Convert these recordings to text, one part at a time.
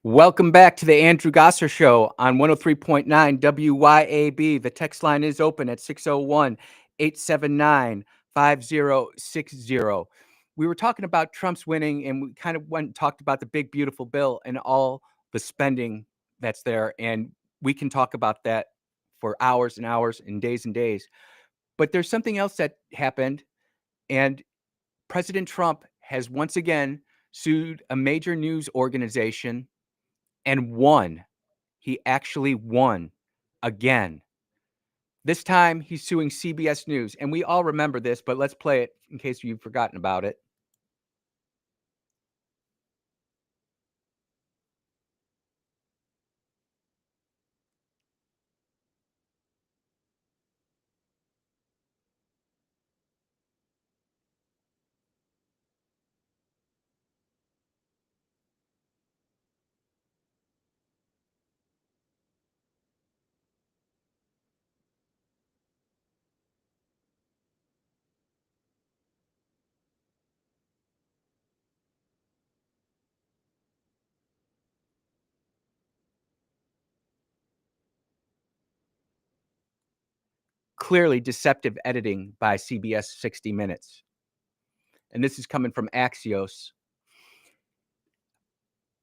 Welcome back to the Andrew Gosser Show on 103.9 WYAB. The text line is open at 601 879 5060. We were talking about Trump's winning, and we kind of went and talked about the big, beautiful bill and all the spending that's there. And we can talk about that for hours and hours and days. But there's something else that happened, and President Trump has once again sued a major news organization and won. He actually won again. This time he's suing CBS News, and we all remember this, but let's play it in case you've forgotten about it. Clearly deceptive editing by CBS 60 Minutes. And this is coming from Axios.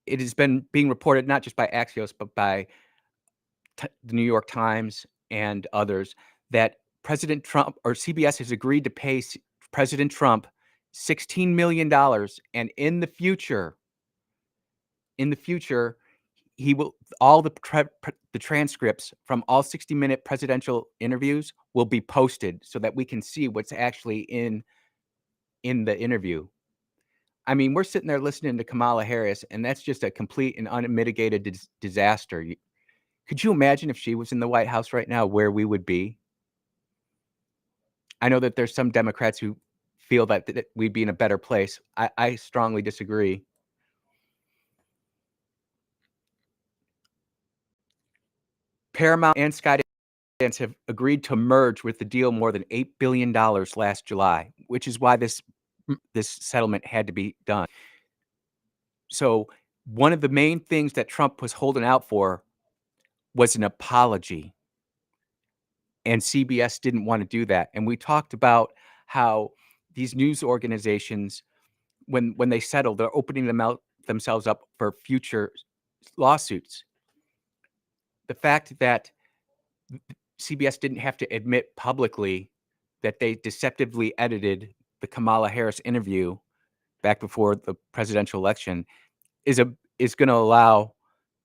It has been being reported not just by Axios, but by the New York Times and others that President Trump or CBS has agreed to pay President Trump $16 million. And in the future, he will all the transcripts from all 60-minute presidential interviews will be posted so that we can see what's actually in the interview. I mean, we're sitting there listening to Kamala Harris, and that's just a complete and unmitigated disaster. Could you imagine if she was in the White House right now, where we would be? I know that there's some Democrats who feel that we'd be in a better place. I strongly disagree. Paramount and Skydance have agreed to merge with the deal more than $8 billion last July, which is why this settlement had to be done. So one of the main things that Trump was holding out for was an apology, and CBS didn't want to do that. And we talked about how these news organizations, when they settle, they're opening themselves up for future lawsuits. The fact that CBS didn't have to admit publicly that they deceptively edited the Kamala Harris interview back before the presidential election is going to allow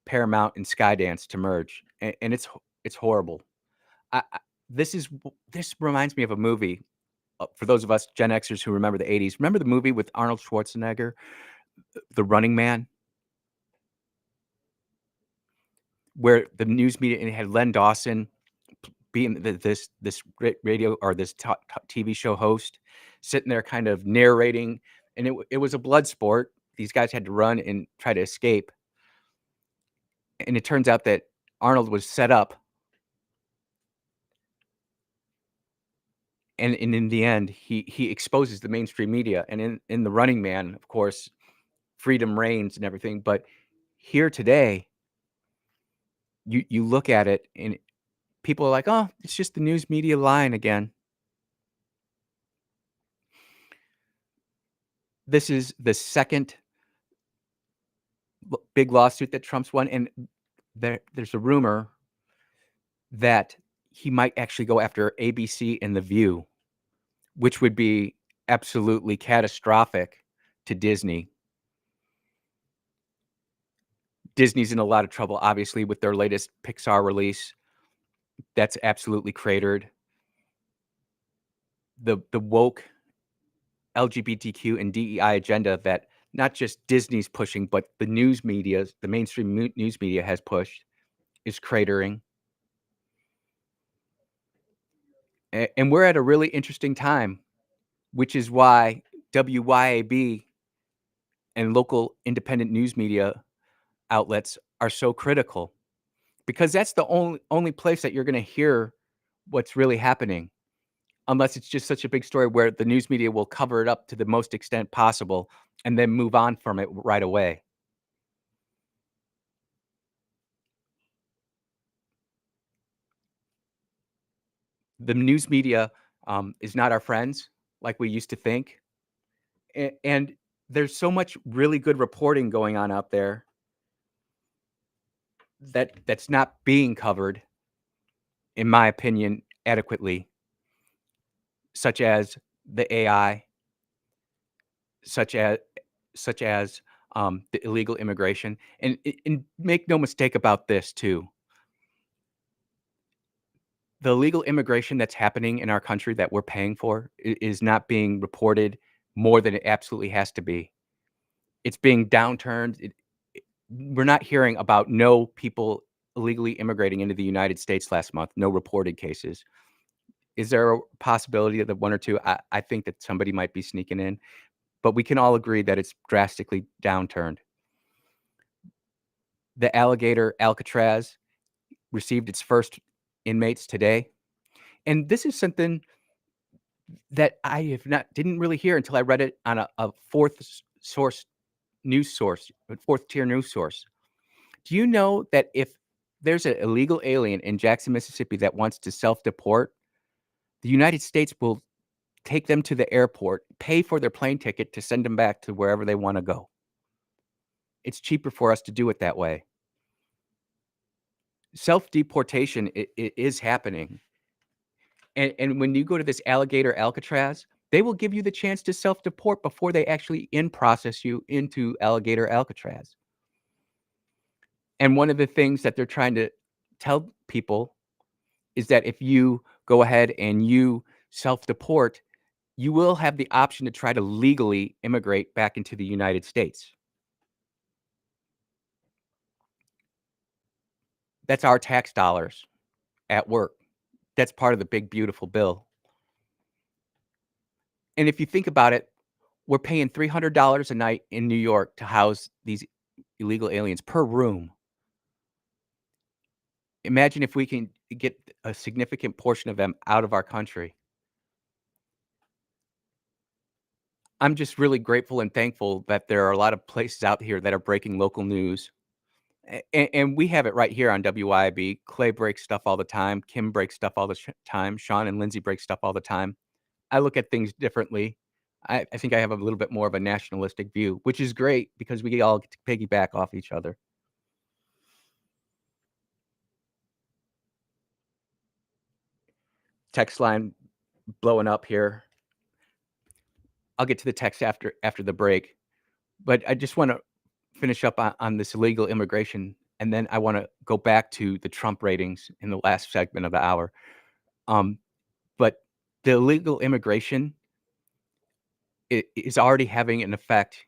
Paramount and Skydance to merge, and it's horrible. This reminds me of a movie. For those of us Gen Xers who remember the '80s, remember the movie with Arnold Schwarzenegger, The Running Man, where the news media and it had Len Dawson being this radio or this TV show host, sitting there kind of narrating, and it was a blood sport. These guys had to run and try to escape, and it turns out that Arnold was set up, and in the end, he exposes the mainstream media. And in The Running Man, of course, freedom reigns and everything. But here today, you look at it, and people are like, "Oh, it's just the news media lying again." This is the second big lawsuit that Trump's won, and there's a rumor that he might actually go after ABC and The View, which would be absolutely catastrophic to Disney. Disney's in a lot of trouble, obviously, with their latest Pixar release. That's absolutely cratered. The woke LGBTQ and DEI agenda that not just Disney's pushing, but the news media, the mainstream news media has pushed, is cratering. And we're at a really interesting time, which is why WYAB and local independent news media outlets are so critical, because that's the only place that you're going to hear what's really happening, unless it's just such a big story where the news media will cover it up to the most extent possible and then move on from it right away. The news media, is not our friends like we used to think, and there's so much really good reporting going on out there that's not being covered, in my opinion, adequately, such as the AI, such as such as, the illegal immigration, and make no mistake about this too, the illegal immigration that's happening in our country that we're paying for is not being reported more than it absolutely has to be. It's being downturned. We're not hearing about no people illegally immigrating into the United States last month, no reported cases. Is there a possibility that 1 or 2? I think that somebody might be sneaking in, but we can all agree that it's drastically downturned. The alligator Alcatraz received its first inmates today, and this is something that I have not didn't really hear until I read it on a 4th source news source, a 4th tier news source. Do you know that if there's an illegal alien in Jackson, Mississippi that wants to self-deport, the United States will take them to the airport, pay for their plane ticket to send them back to wherever they wanna go. It's cheaper for us to do it that way. Self-deportation is happening, and when you go to this alligator Alcatraz, they will give you the chance to self-deport before they actually in process you into alligator Alcatraz. And one of the things that they're trying to tell people is that if you go ahead and you self-deport, you will have the option to try to legally immigrate back into the United States. That's our tax dollars at work. That's part of the big beautiful bill. And if you think about it, we're paying $300 a night in New York to house these illegal aliens per room. Imagine if we can get a significant portion of them out of our country. I'm just really grateful and thankful that there are a lot of places out here that are breaking local news. And we have it right here on WYAB. Clay breaks stuff all the time. Kim breaks stuff all the time. Sean and Lindsay break stuff all the time. I look at things differently. I think I have a little bit more of a nationalistic view, which is great because we all get to piggyback off each other. Text line blowing up here. I'll get to the text after the break, but I just want to finish up on this illegal immigration, and then I want to go back to the Trump ratings in the last segment of the hour. Um, but the illegal immigration is already having an effect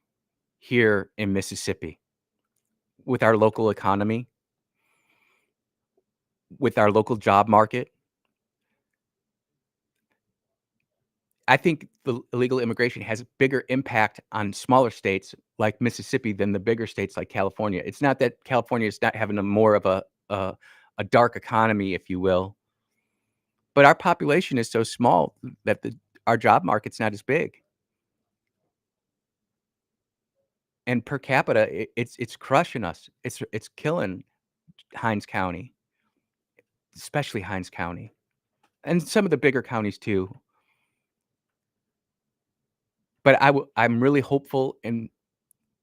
here in Mississippi with our local economy, with our local job market. I think the illegal immigration has a bigger impact on smaller states like Mississippi than the bigger states like California. It's not that California is not having a more of a dark economy, if you will, but our population is so small that our job market's not as big. And per capita, it's crushing us. It's killing Hinds County, especially Hinds County, and some of the bigger counties too. But I'm really hopeful and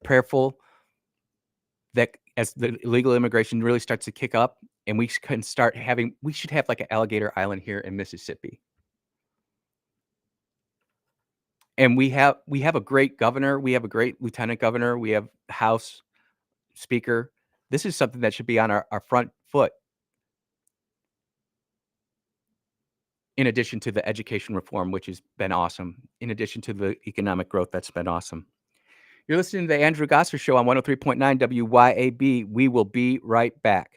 prayerful that as the illegal immigration really starts to kick up and we should have like an alligator island here in Mississippi. And we have a great governor, we have a great lieutenant governor, we have House Speaker. This is something that should be on our front foot in addition to the education reform, which has been awesome, in addition to the economic growth that's been awesome. You're listening to the Andrew Gosser Show on 103.9 WYAB. We will be right back.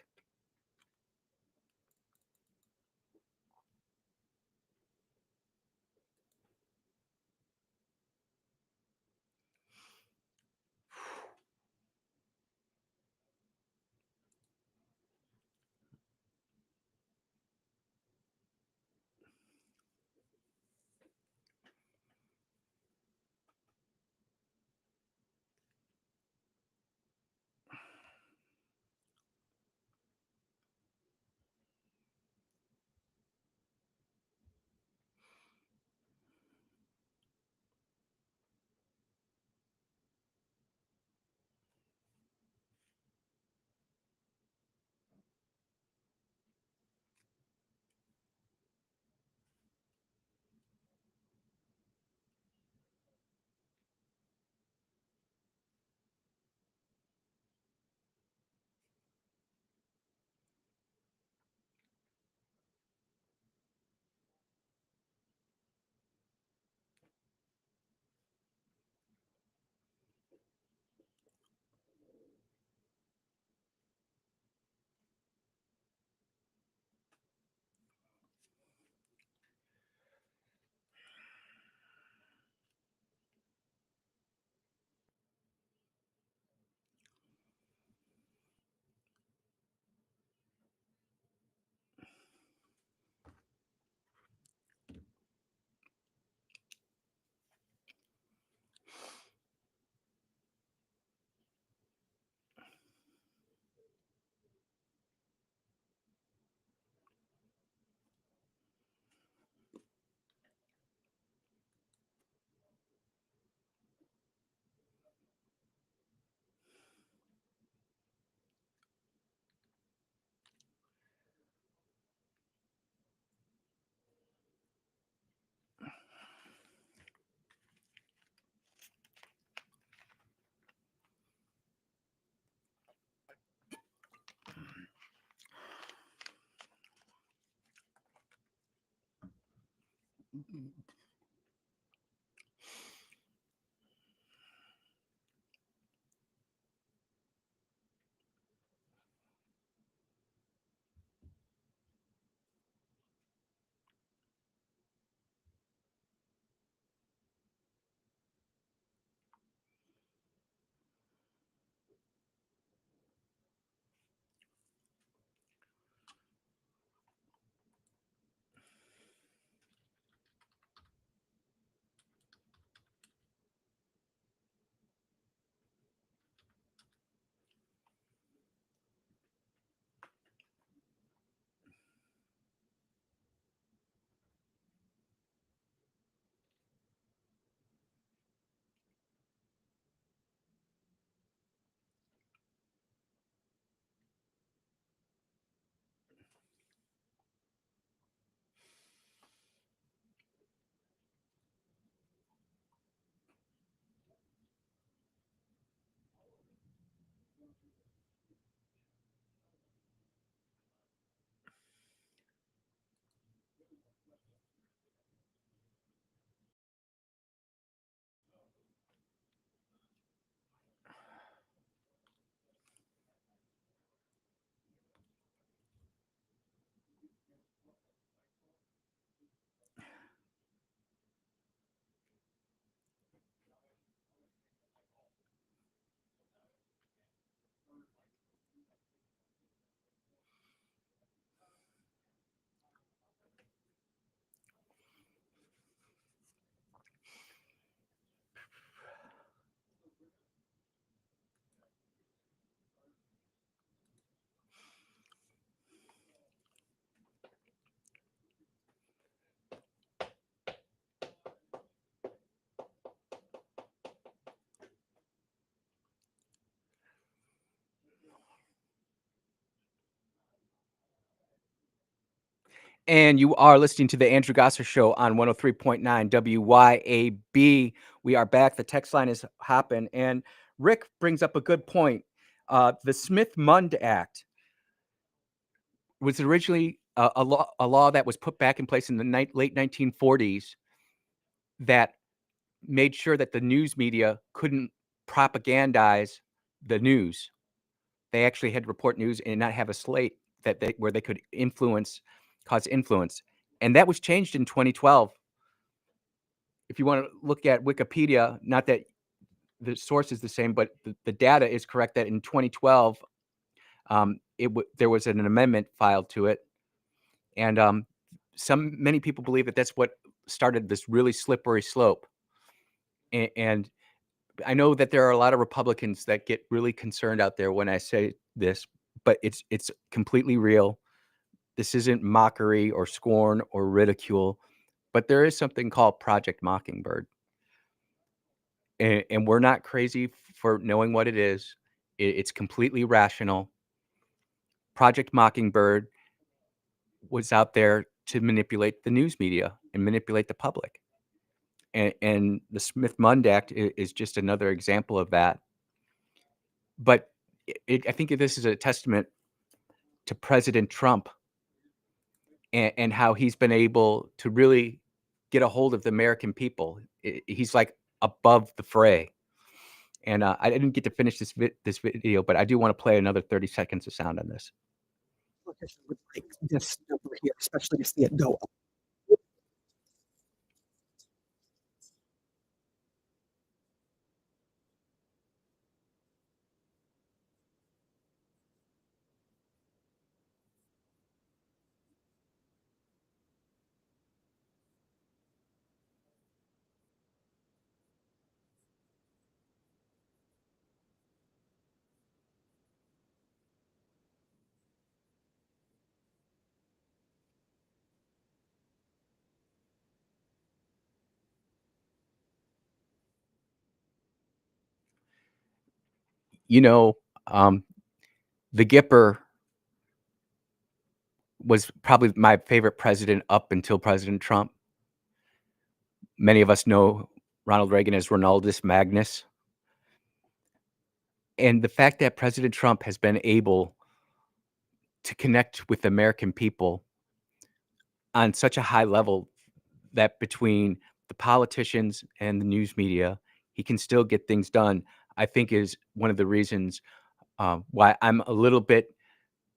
And you are listening to the Andrew Gosser Show on 103.9 WYAB. We are back. The text line is hopping. And Rick brings up a good point. The Smith-Mund Act was originally a law that was put back in place in the late 1940s that made sure that the news media couldn't propagandize the news. They actually had to report news and not have a slate where they could cause influence. And that was changed in 2012. If you want to look at Wikipedia, not that the source is the same, but the data is correct that in 2012, there was an amendment filed to it. And many people believe that that's what started this really slippery slope. And I know that there are a lot of Republicans that get really concerned out there when I say this, but it's completely real. This isn't mockery or scorn or ridicule, but there is something called Project Mockingbird. And we're not crazy for knowing what it is. It's completely rational. Project Mockingbird was out there to manipulate the news media and manipulate the public. And the Smith-Mund Act is just another example of that. But I think this is a testament to President Trump and how he's been able to really get a hold of the American people. He's like above the fray. And I didn't get to finish this video, but I do want to play another 30 seconds of sound on this. Politician would like this number here, especially to see it go up. You know, the Gipper was probably my favorite president up until President Trump. Many of us know Ronald Reagan as Ronaldus Magnus. And the fact that President Trump has been able to connect with the American people on such a high level that between the politicians and the news media, he can still get things done, I think is one of the reasons, why I'm a little bit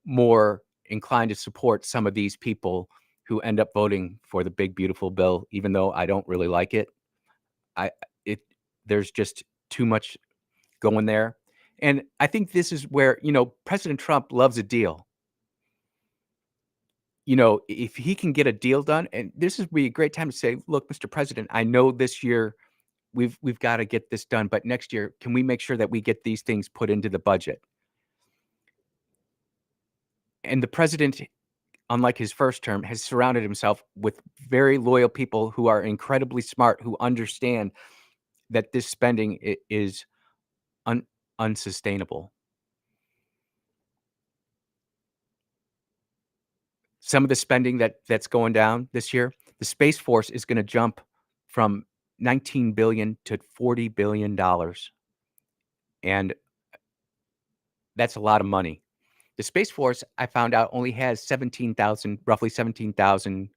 more inclined to support some of these people who end up voting for the big beautiful bill, even though I don't really like it. I it there's just too much going there. And I think this is where, President Trump loves a deal. If he can get a deal done, and this would be a great time to say, "Look, Mr. President, I know this year we've got to get this done, but next year, can we make sure that we get these things put into the budget?" And the president, unlike his first term, has surrounded himself with very loyal people who are incredibly smart, who understand that this spending is un- unsustainable. Some of the spending that's going down this year, the Space Force is going to jump from 19 billion to 40 billion dollars, and that's a lot of money. The Space Force, I found out, only has 17,000, roughly 17,000.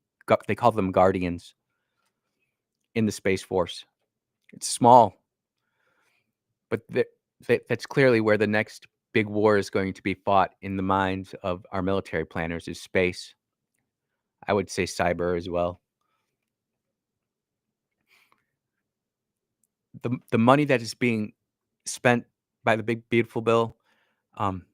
They call them guardians in the Space Force. It's small, but that's clearly where the next big war is going to be fought in the minds of our military planners is space. I would say cyber as well. The money that is being spent by the big beautiful bill, um,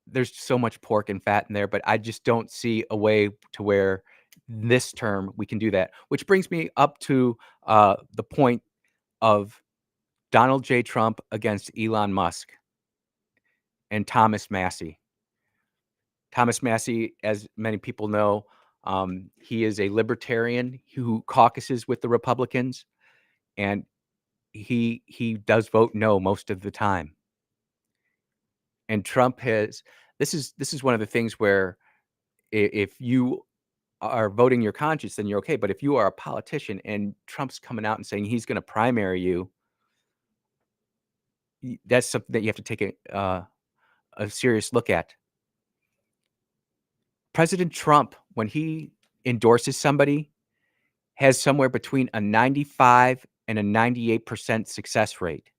there's so much pork and fat in there, but I just don't see a way to where this term we can do that. Which brings me up to the point of Donald J. Trump against Elon Musk and Thomas Massey. Thomas Massey, as many people know, he is a libertarian who caucuses with the Republicans, and he does vote no most of the time. And Trump has this is one of the things where if you are voting your conscience, then you're okay. But if you are a politician and Trump's coming out and saying he's going to primary you, that's something that you have to take a serious look at. President Trump, when he endorses somebody, has somewhere between a 95 and a 98% success rate.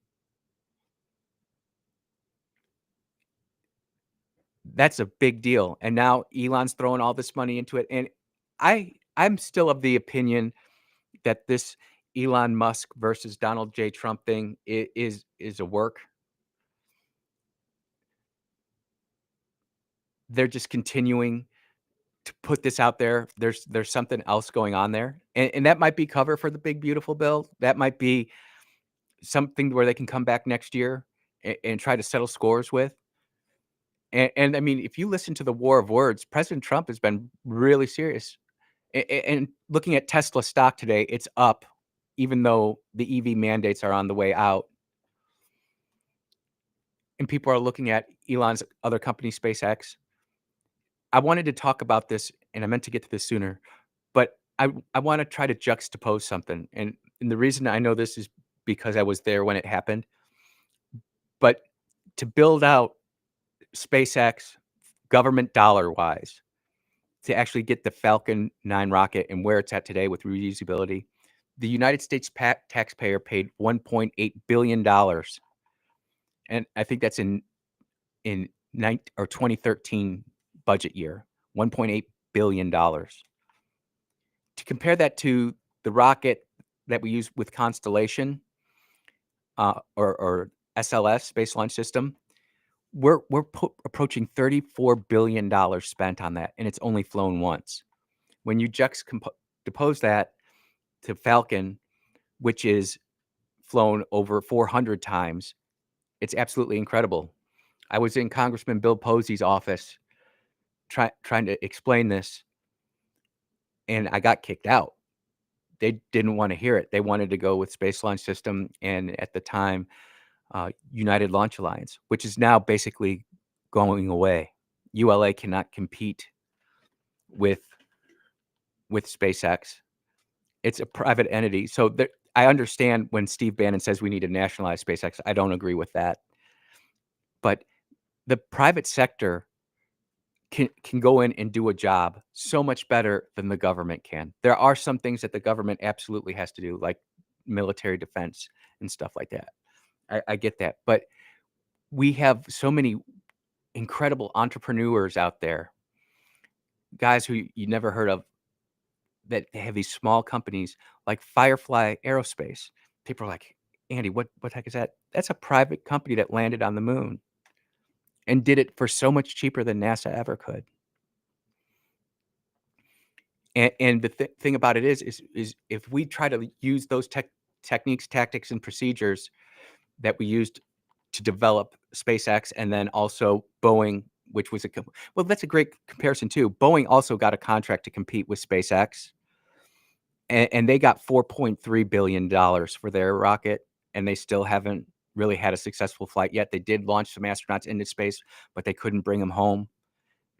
That's a big deal. And now Elon's throwing all this money into it. And I'm still of the opinion that this Elon Musk versus Donald J. Trump thing is a work. They're just continuing to put this out there. There's something else going on there. And that might be cover for the big beautiful bill. That might be something where they can come back next year and try to settle scores with. And I mean, if you listen to the war of words, President Trump has been really serious. And looking at Tesla stock today, it's up, even though the EV mandates are on the way out. And people are looking at Elon's other company, SpaceX. I wanted to talk about this, and I meant to get to this sooner, but I want to try to juxtapose something. And the reason I know this is because I was there when it happened. But to build out SpaceX government dollar wise, to actually get the Falcon 9 rocket and where it's at today with reusability, the United States taxpayer paid $1.8 billion dollars. And I think that's in 2013 budget year, $1.8 billion dollars. To compare that to the rocket that we use with Constellation, or SLS, Space Launch System, we're approaching $34 billion dollars spent on that, and it's only flown once. When you juxtapose that to Falcon, which is flown over 400 times, it's absolutely incredible. I was in Congressman Bill Posey's office trying to explain this, and I got kicked out. They didn't want to hear it. They wanted to go with Space Launch System and at the time, United Launch Alliance, which is now basically going away. ULA cannot compete with SpaceX. It's a private entity. So I understand when Steve Bannon says we need to nationalize SpaceX. I don't agree with that. But the private sector can go in and do a job so much better than the government can. There are some things that the government absolutely has to do, like military defense and stuff like that. I get that, but we have so many incredible entrepreneurs out there, guys who you never heard of, that they have these small companies like Firefly Aerospace. People are like, "Andy, what the heck is that?" That's a private company that landed on the moon and did it for so much cheaper than NASA ever could. And the thing about it is if we try to use those techniques, tactics, and procedures that we used to develop SpaceX and then also Boeing, which was well, that's a great comparison too. Boeing also got a contract to compete with SpaceX, and they got $4.3 billion for their rocket, and they still haven't really had a successful flight yet. They did launch some astronauts into space, but they couldn't bring them home,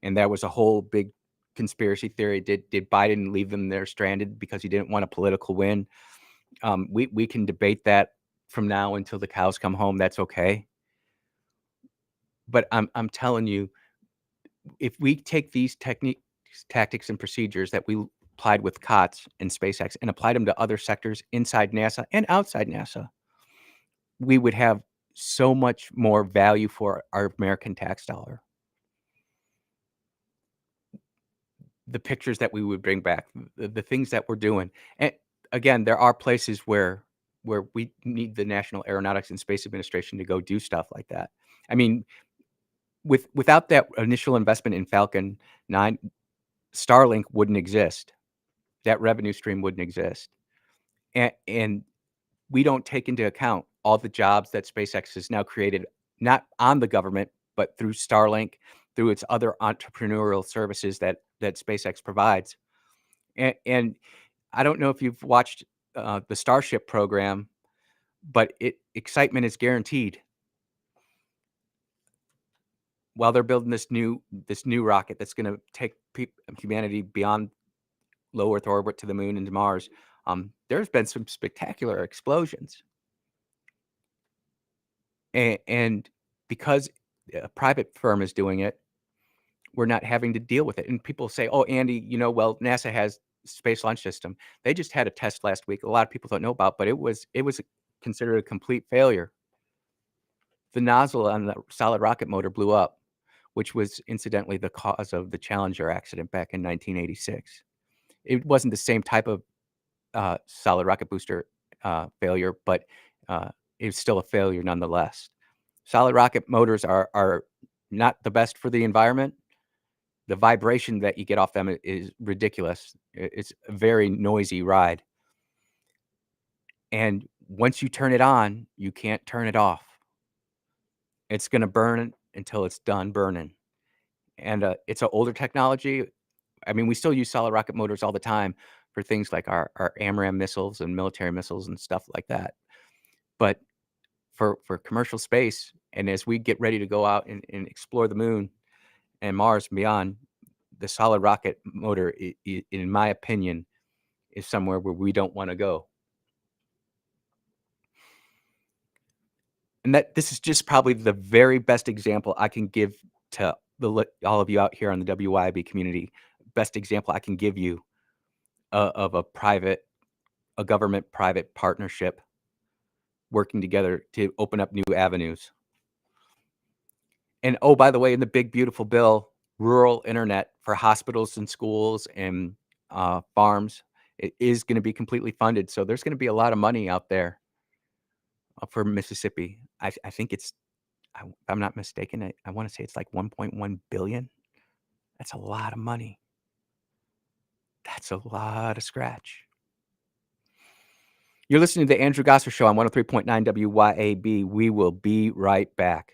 and that was a whole big conspiracy theory. Did Biden leave them there stranded because he didn't want a political win? We can debate that from now until the cows come home. That's okay. But I'm telling you, if we take these techniques, tactics, and procedures that we applied with COTS and SpaceX and applied them to other sectors inside NASA and outside NASA, we would have so much more value for our American tax dollar. The pictures that we would bring back, the things that we're doing. And again, there are places where we need the National Aeronautics and Space Administration to go do stuff like that. I mean, without that initial investment in Falcon 9, Starlink wouldn't exist. That revenue stream wouldn't exist. And we don't take into account all the jobs that SpaceX has now created, not on the government, but through Starlink, through its other entrepreneurial services that SpaceX provides. And I don't know if you've watched the Starship program, but excitement is guaranteed while they're building this new rocket that's going to take humanity beyond low Earth orbit to the moon and to Mars. There's been some spectacular explosions, and because a private firm is doing it, we're not having to deal with it. And people say, "Oh, Andy, well, NASA has Space Launch System. They just had a test last week. A lot of people don't know about, but it was considered a complete failure. The nozzle on the solid rocket motor blew up, which was incidentally the cause of the Challenger accident back in 1986. It wasn't the same type of solid rocket booster failure, but it was still a failure nonetheless. Solid rocket motors are not the best for the environment. The vibration that you get off them is ridiculous. It's a very noisy ride. And once you turn it on, you can't turn it off. It's gonna burn until it's done burning. And, it's an older technology. I mean, we still use solid rocket motors all the time for things like our AMRAAM missiles and military missiles and stuff like that. But for commercial space, and as we get ready to go out and explore the moon and Mars and beyond, the solid rocket motor, in my opinion, is somewhere where we don't wanna go. And that this is just probably the very best example I can give to all of you out here on the WYAB community. Best example I can give you of a government-private partnership working together to open up new avenues. And, oh, by the way, in the big beautiful bill, rural internet for hospitals and schools and, farms, it is gonna be completely funded, so there's gonna be a lot of money out there, for Mississippi. I think if I'm not mistaken, I wanna say it's like 1.1 billion. That's a lot of money. That's a lot of scratch. You're listening to The Andrew Gosser Show on 103.9 WYAB. We will be right back.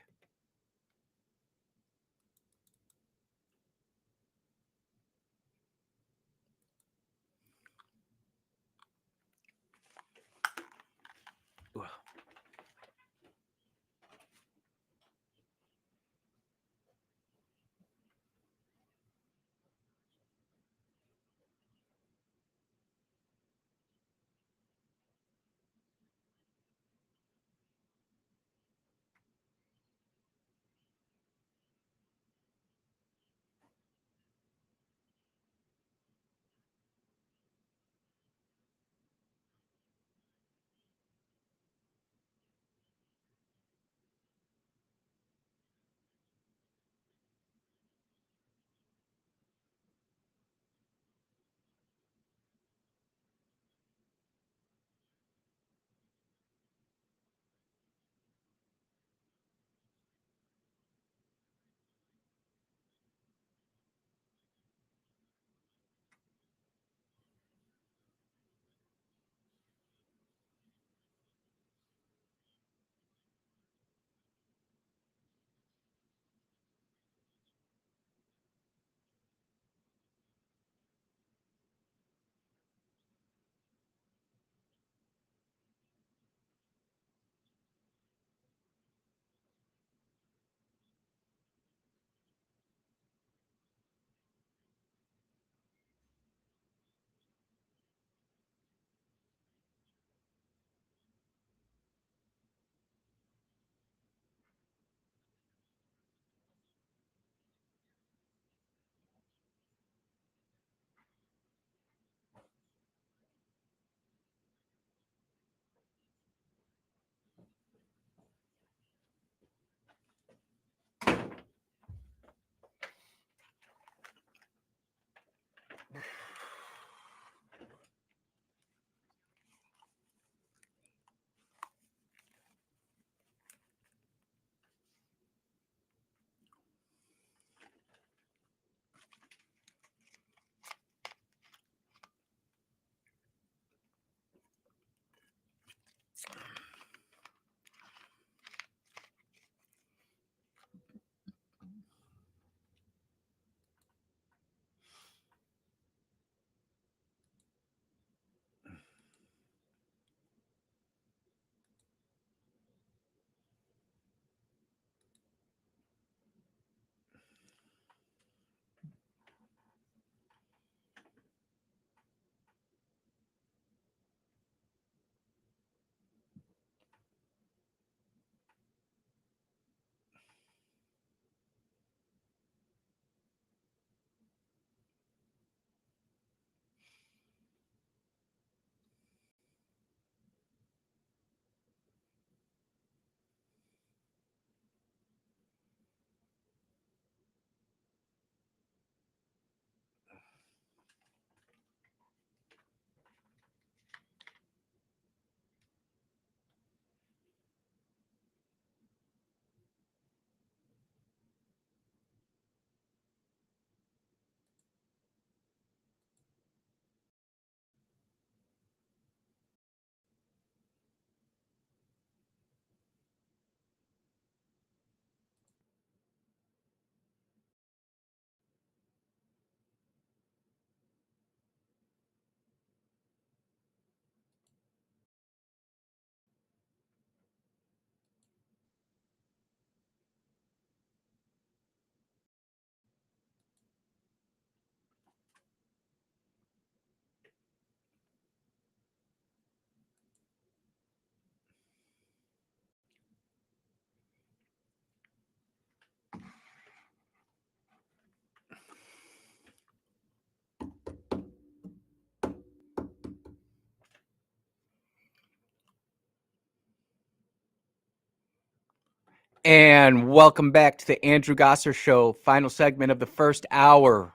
And welcome back to the Andrew Gosser Show, final segment of the first hour.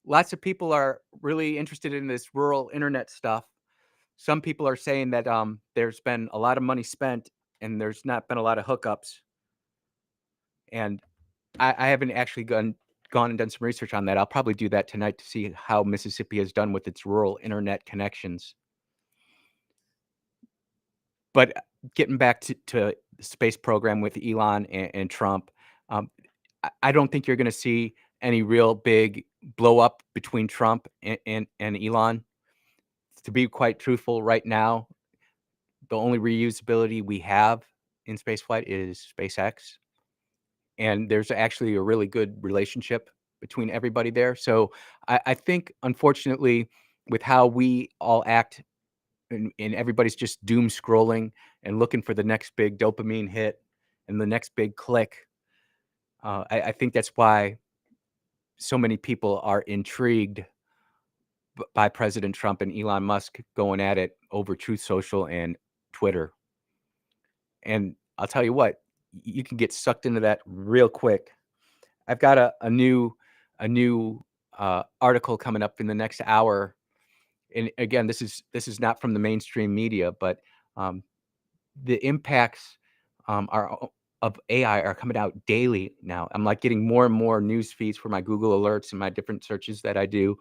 Lots of people are really interested in this rural internet stuff. Some people are saying that there's been a lot of money spent and there's not been a lot of hookups. And I haven't actually gone and done some research on that. I'll probably do that tonight to see how Mississippi has done with its rural internet connections. But getting back to the space program with Elon and Trump, um, I don't think you're going to see any real big blow up between Trump and Elon. To be quite truthful, right now, the only reusability we have in spaceflight is SpaceX, and there's actually a really good relationship between everybody there. So I think, unfortunately, with how we all act and everybody's just doom scrolling and looking for the next big dopamine hit and the next big click. I think that's why so many people are intrigued by President Trump and Elon Musk going at it over Truth Social and Twitter. And I'll tell you what, you can get sucked into that real quick. I've got a new article coming up in the next hour, and again, this is not from the mainstream media, but um, the impacts of AI are coming out daily now. I'm like getting more and more news feeds for my Google alerts and my different searches that I do,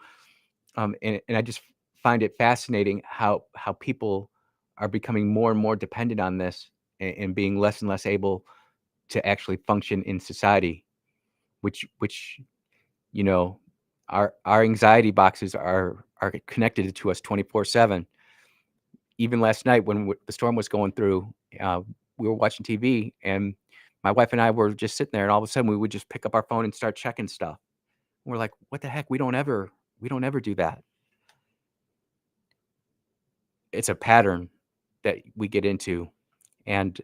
and I just find it fascinating how people are becoming more and more dependent on this and being less and less able to actually function in society, which you know our anxiety boxes are connected to us 24/7. Even last night when the storm was going through, uh, we were watching TV, and my wife and I were just sitting there, and all of a sudden, we would just pick up our phone and start checking stuff. We're like, "What the heck? We don't ever do that." It's a pattern that we get into, and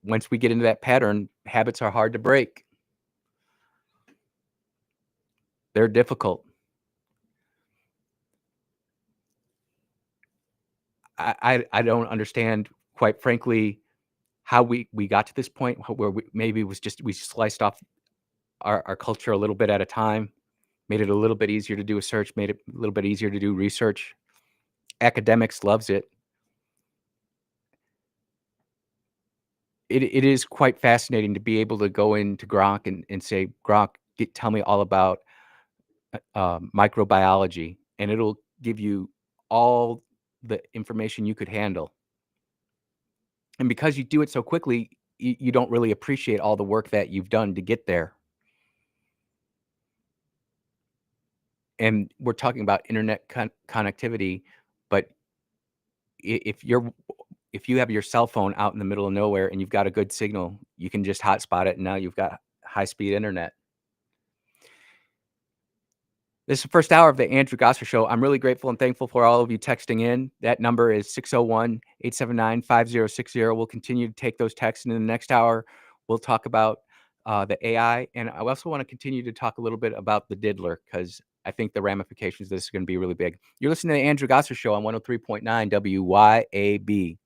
once we get into that pattern, habits are hard to break. They're difficult. I don't understand, quite frankly, how we got to this point where maybe it was just we sliced off our culture a little bit at a time, made it a little bit easier to do a search, made it a little bit easier to do research. Academics loves it. It is quite fascinating to be able to go into Gronk and say, "Gronk, tell me all about microbiology," and it'll give you all the information you could handle. And because you do it so quickly, you don't really appreciate all the work that you've done to get there. And we're talking about internet connectivity, but if you have your cell phone out in the middle of nowhere and you've got a good signal, you can just hotspot it, and now you've got high speed internet. This is the first hour of the Andrew Gosser Show. I'm really grateful and thankful for all of you texting in. That number is 601-879-5060. We'll continue to take those texts, and in the next hour, we'll talk about the AI, and I also want to continue to talk a little bit about the diddler, because I think the ramifications of this is going to be really big. You're listening to the Andrew Gosser Show on 103.9 WYAB.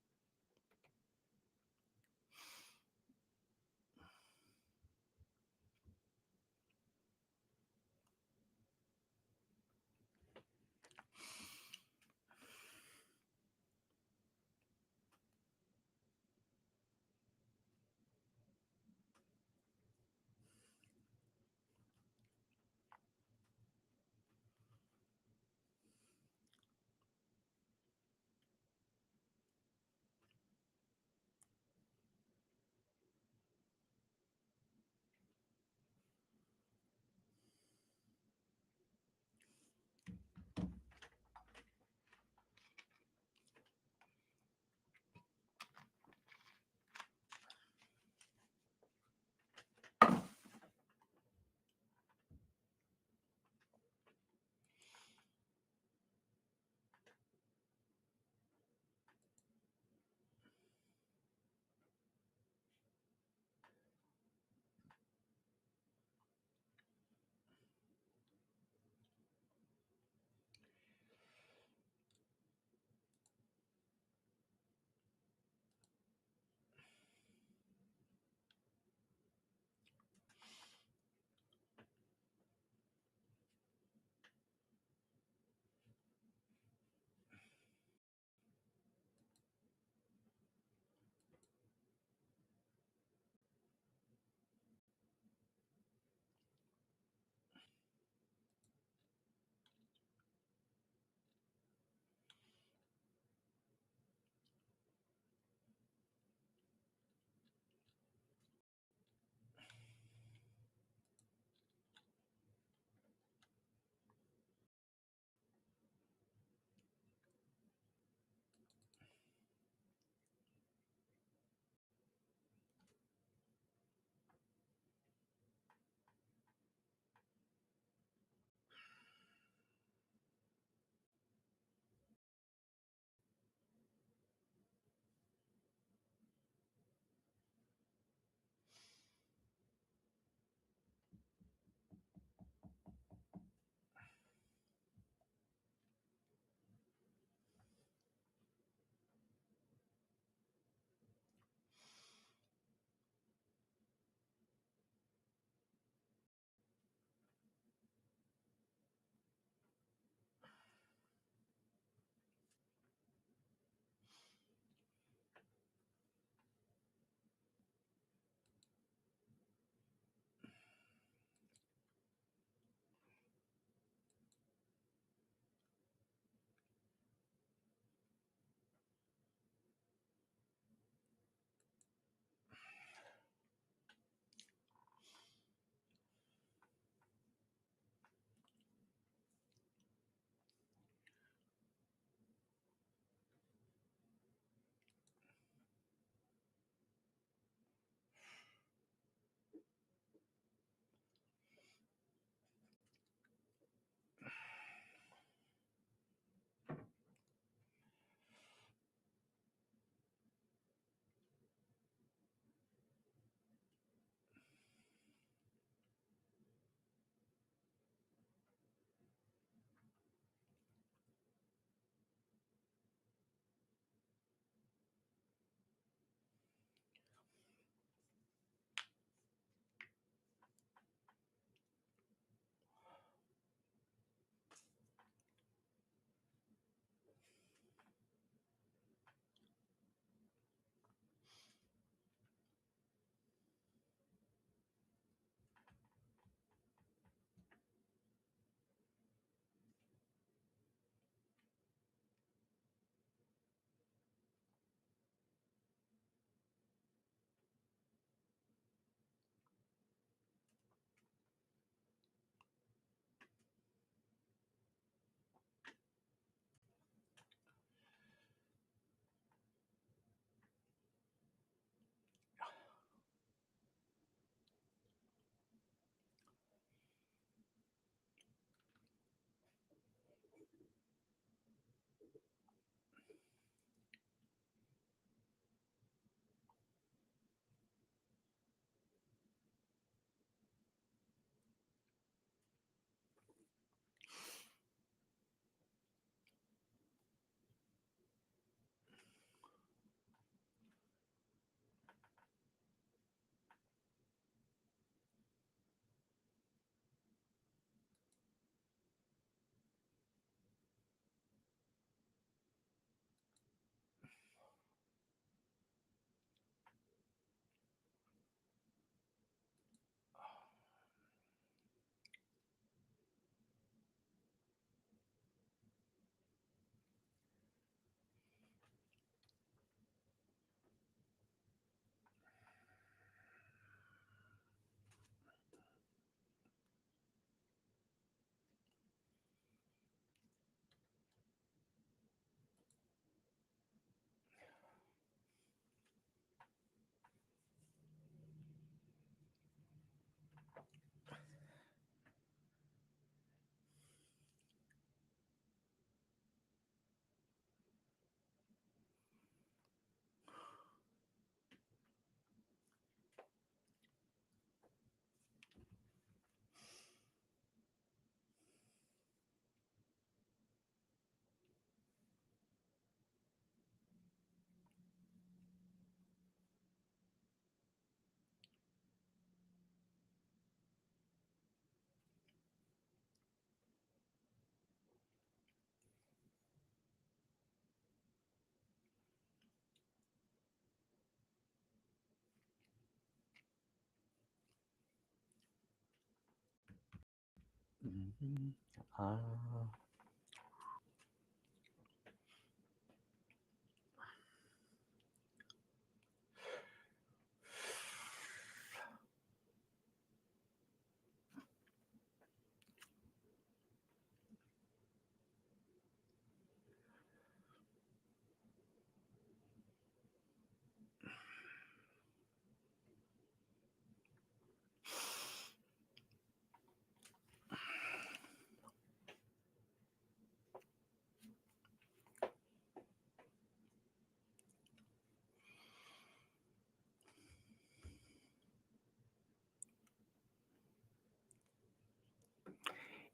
Uh,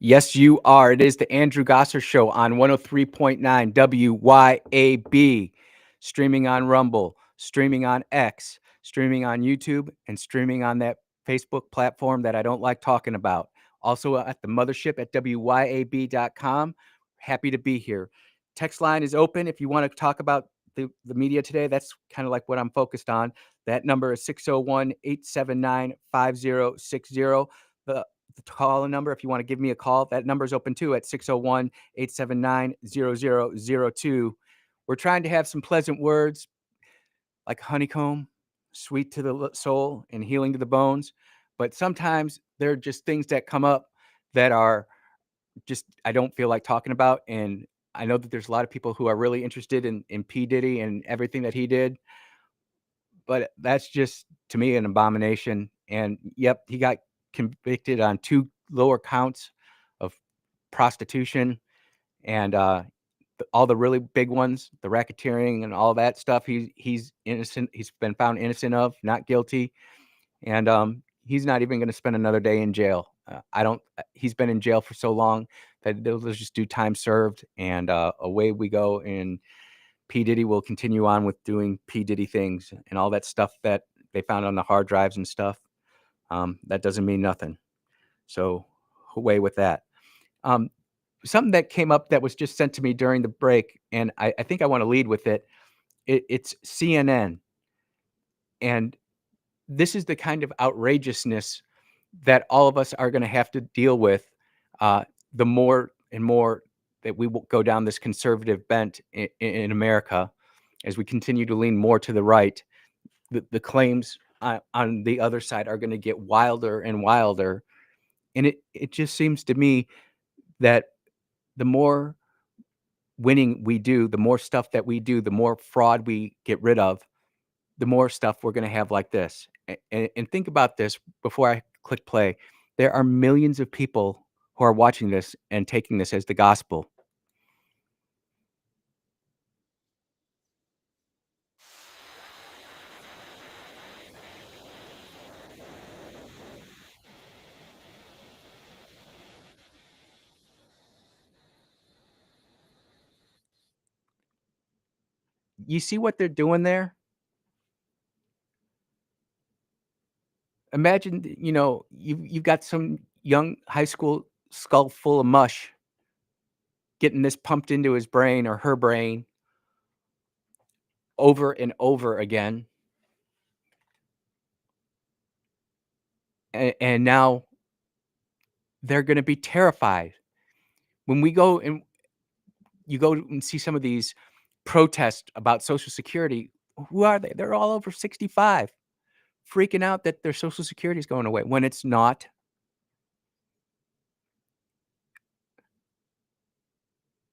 Yes, you are. It is the Andrew Gosser Show on 103.9 WYAB, streaming on Rumble, streaming on X, streaming on YouTube, and streaming on that Facebook platform that I don't like talking about. Also at the mothership at WYAB.com. Happy to be here. Text line is open if you want to talk about the media today. That's kind of like what I'm focused on. That number is 601 879 5060. The call number if you want to give me a call. That number is open too at 601-879-0002. We're trying to have some pleasant words like honeycomb, sweet to the soul and healing to the bones. But sometimes there are just things that come up that are just, I don't feel like talking about. And I know that there's a lot of people who are really interested in P. Diddy and everything that he did. But that's just, to me, an abomination. And yep, he got convicted on 2 lower counts of prostitution and all the really big ones, the racketeering and all that stuff. He's innocent. He's been found innocent of, not guilty, and he's not even going to spend another day in jail. I don't. He's been in jail for so long that they'll just do time served, and away we go. And P. Diddy will continue on with doing P. Diddy things and all that stuff that they found on the hard drives and stuff. That doesn't mean nothing. So away with that. Um, Something that came up that was just sent to me during the break, and I think I want to lead with it. It's CNN. And this is the kind of outrageousness that all of us are going to have to deal with the more and more that we will go down this conservative bent in America as we continue to lean more to the right. The claims on the other side are going to get wilder and wilder. And it just seems to me that the more winning we do, the more stuff that we do, the more fraud we get rid of, the more stuff we're going to have like this. And think about this before I click play. There are millions of people who are watching this and taking this as the gospel. You see what they're doing there? Imagine, you've got some young high school skull full of mush getting this pumped into his brain or her brain over and over again. And now they're going to be terrified when we go and you go and see some of these protests about Social Security. Who are they? They're all over 65, freaking out that their Social Security is going away when it's not.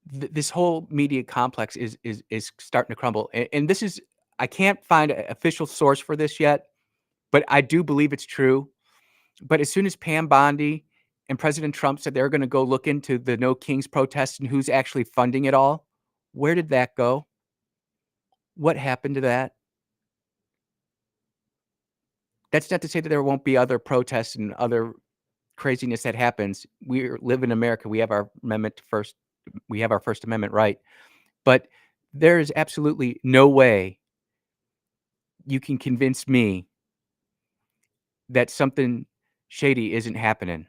This whole media complex is starting to crumble, and this is, I can't find an official source for this yet, but I do believe it's true. But as soon as Pam Bondi and President Trump said they're going to go look into the No Kings protests and who's actually funding it all, where did that go? What happened to that? That's not to say that there won't be other protests and other craziness that happens. We live in America. We have our we have our First Amendment right. But there is absolutely no way you can convince me that something shady isn't happening,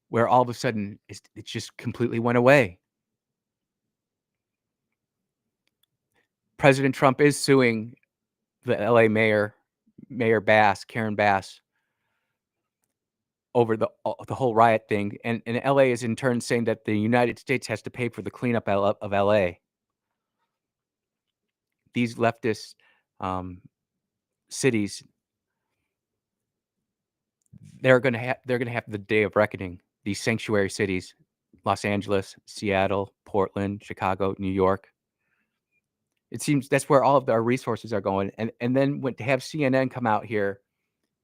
where all of a sudden it just completely went away. President Trump is suing the LA mayor, Mayor Bass, Karen Bass, over the whole riot thing, and LA is in turn saying that the United States has to pay for the cleanup of LA. These leftist, um, cities, they're gonna have the day of reckoning. These sanctuary cities, Los Angeles, Seattle, Portland, Chicago, New York. It seems that's where all of our resources are going, and then when to have CNN come out here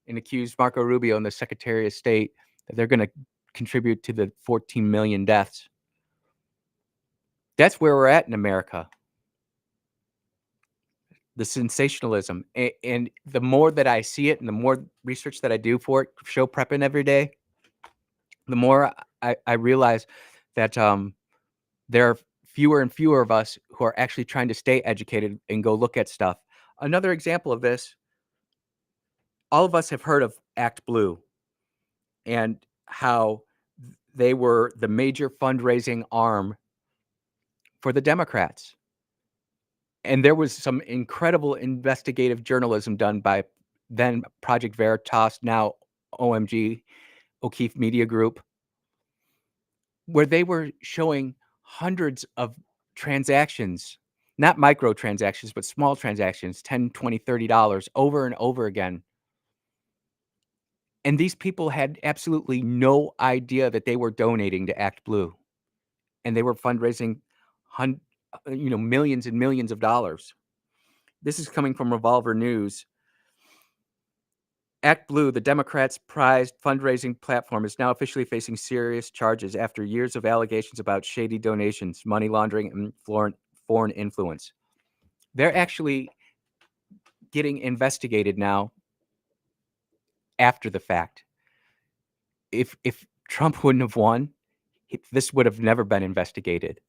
and accuse Marco Rubio and the Secretary of State that they're gonna contribute to the 14 million deaths. That's where we're at in America. The sensationalism, and the more that I see it and the more research that I do for it, show prepping every day, the more I realize that, there are fewer and fewer of us who are actually trying to stay educated and go look at stuff. Another example of this, all of us have heard of Act Blue and how they were the major fundraising arm for the Democrats. And there was some incredible investigative journalism done by then Project Veritas, now OMG, O'Keefe Media Group, where they were showing hundreds of transactions, not micro transactions, but small transactions, 10, 20, $30 over and over again. And these people had absolutely no idea that they were donating to Act Blue, and they were fundraising millions and millions of dollars. This is coming from Revolver News. Act Blue, the Democrats' prized fundraising platform, is now officially facing serious charges after years of allegations about shady donations, money laundering, and foreign influence. They're actually getting investigated now after the fact. If Trump wouldn't have won, this would have never been investigated.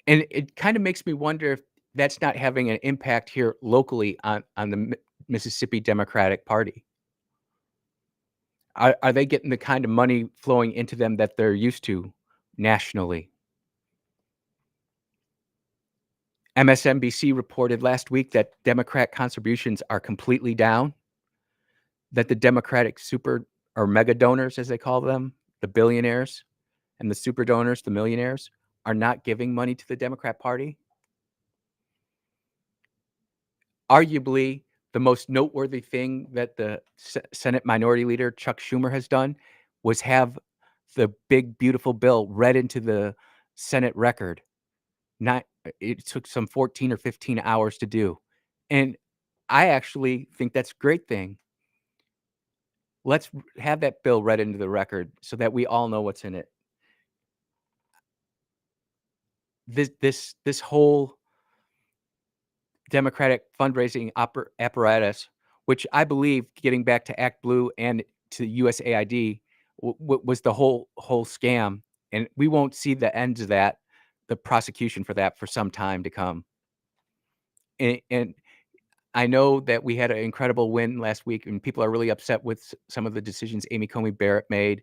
And it kind of makes me wonder if that's not having an impact here locally on the Mississippi Democratic Party. Are they getting the kind of money flowing into them that they're used to nationally? MSNBC reported last week that Democrat contributions are completely down, that the Democratic super or mega donors, as they call them, the billionaires, and the super donors, the millionaires, are not giving money to the Democrat Party. Arguably, the most noteworthy thing that the Senate Minority Leader Chuck Schumer has done was have the big, beautiful bill read into the Senate record. It took some 14 or 15 hours to do, and I actually think that's a great thing. Let's have that bill read into the record so that we all know what's in it. This whole Democratic fundraising apparatus, which I believe, getting back to Act Blue and to USAID, was the whole scam, and we won't see the ends of that, the prosecution for that, for some time to come. And I know that we had an incredible win last week, and people are really upset with some of the decisions Amy Coney Barrett made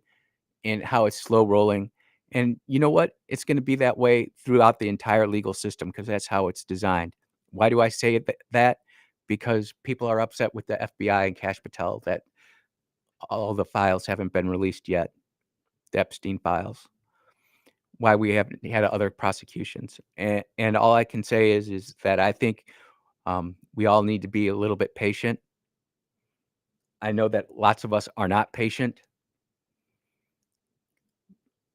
and how it's slow rolling. And you know what? It's going to be that way throughout the entire legal system because that's how it's designed. Why do I say that? Because people are upset with the FBI and Cash Patel that all the files haven't been released yet, the Epstein files. Why we haven't had other prosecutions. And all I can say is that I think we all need to be a little bit patient. I know that lots of us are not patient.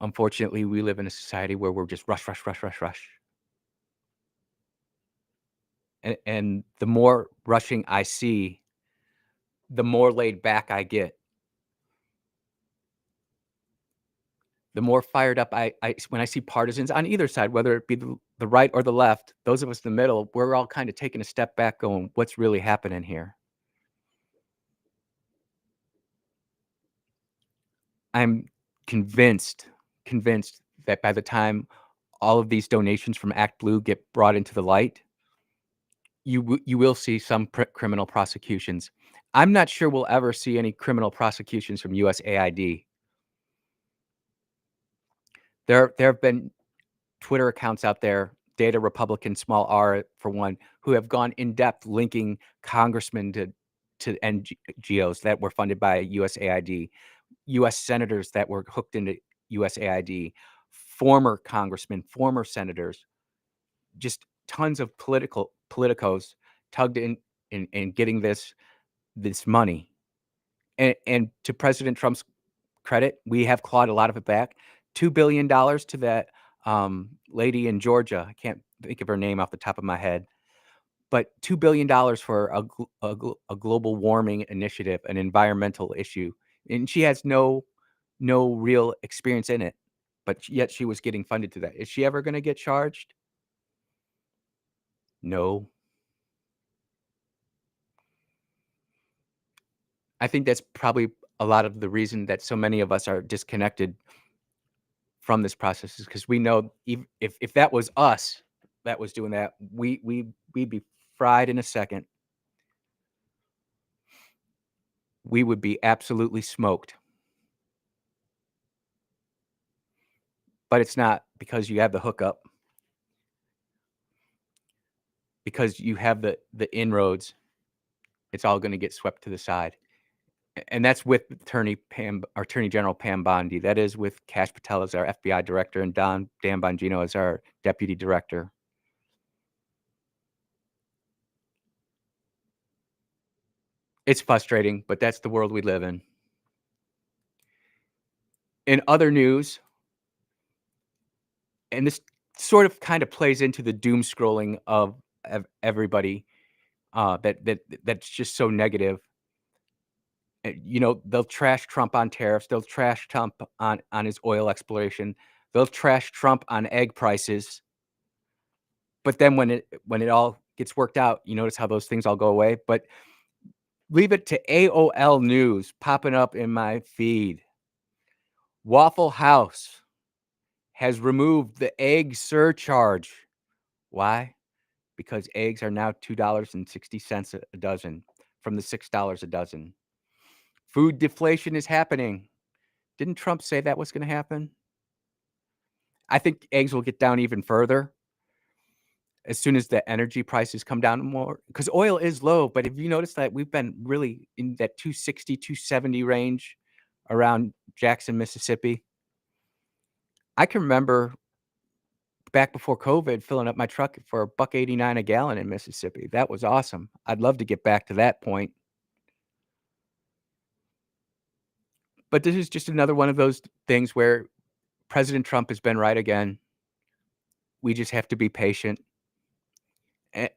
Unfortunately, we live in a society where we're just rush, rush, rush, rush, rush. And the more rushing I see, the more laid back I get. The more fired up I when I see partisans on either side, whether it be the right or the left, those of us in the middle, we're all kind of taking a step back going, what's really happening here? I'm convinced that by the time all of these donations from Act Blue get brought into the light, you will see some criminal prosecutions. I'm not sure we'll ever see any criminal prosecutions from USAID. There have been Twitter accounts out there, Data Republican, small r for one, who have gone in depth linking congressmen to NGOs that were funded by USAID. US senators that were hooked into USAID, former congressmen, former senators, just tons of politicos tugged in getting this money. And to President Trump's credit, we have clawed a lot of it back. $2 billion to that lady in Georgia. I can't think of her name off the top of my head, but $2 billion for a global warming initiative, an environmental issue, and she has no real experience in it, but yet she was getting funded to that. Is she ever going to get charged? No. I think that's probably a lot of the reason that so many of us are disconnected from this process is because we know if that was us that was doing that, we'd be fried in a second. We would be absolutely smoked. But it's not because you have the hookup, because you have the inroads. It's all gonna get swept to the side. And that's with Attorney General Pam Bondi. That is with Kash Patel as our FBI director and Dan Bongino as our deputy director. It's frustrating, but that's the world we live in. In other news, and this sort of kind of plays into the doom scrolling of everybody, that's just so negative. They'll trash Trump on tariffs. They'll trash Trump on his oil exploration. They'll trash Trump on egg prices. But then when it all gets worked out, you notice how those things all go away. But leave it to AOL News popping up in my feed. Waffle House has removed the egg surcharge. Why? Because eggs are now $2.60 a dozen from the $6 a dozen. Food deflation is happening. Didn't Trump say that was gonna happen? I think eggs will get down even further as soon as the energy prices come down more, because oil is low, but have you noticed that we've been really in that 260, 270 range around Jackson, Mississippi? I can remember back before COVID filling up my truck for $1.89 a gallon in Mississippi. That was awesome. I'd love to get back to that point. But this is just another one of those things where President Trump has been right again. We just have to be patient,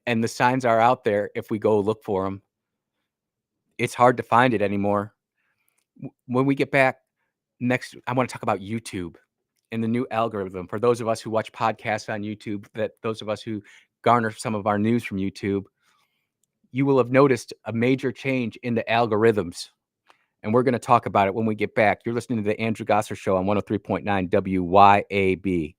and the signs are out there if we go look for them. It's hard to find it anymore. When we get back next, I wanna talk about YouTube and the new algorithm. For those of us who watch podcasts on YouTube, that those of us who garner some of our news from YouTube, you will have noticed a major change in the algorithms, and we're gonna talk about it when we get back. You're listening to The Andrew Gosser Show on 103.9 WYAB.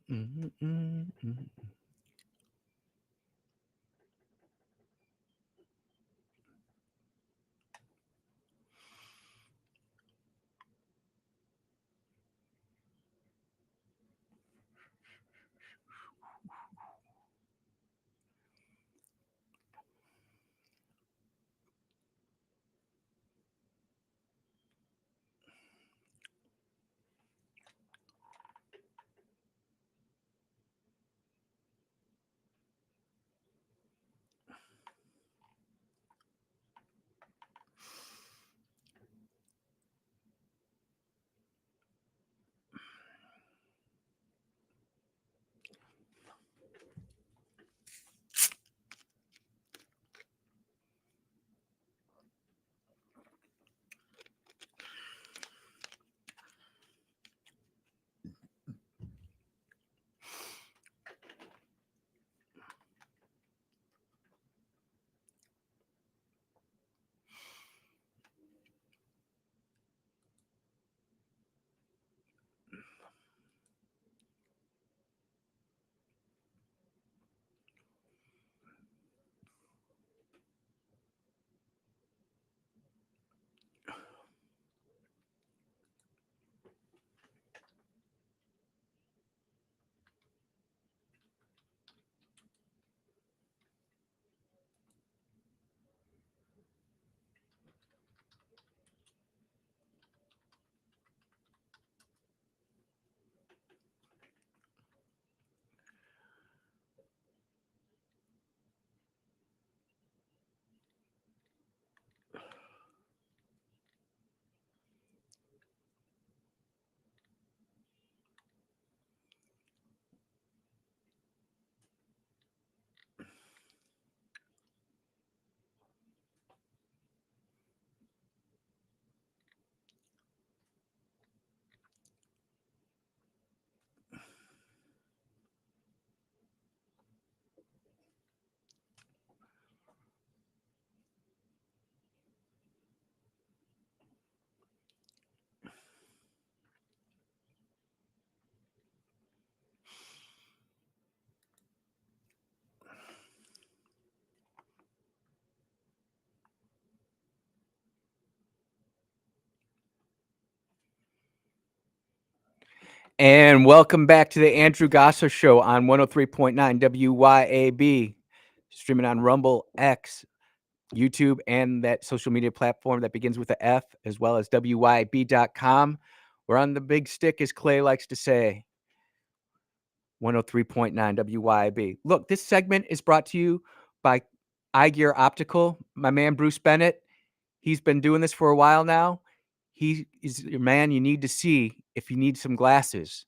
Mhm, mm, mm. And welcome back to the Andrew Gosser Show on 103.9 WYAB, streaming on Rumble, X, YouTube, and that social media platform that begins with a F, as well as WYAB.com. We're on the big stick, as Clay likes to say. 103.9 WYAB. Look, this segment is brought to you by iGear Optical. My man, Bruce Bennett, he's been doing this for a while now. He is your man you need to see if you need some glasses.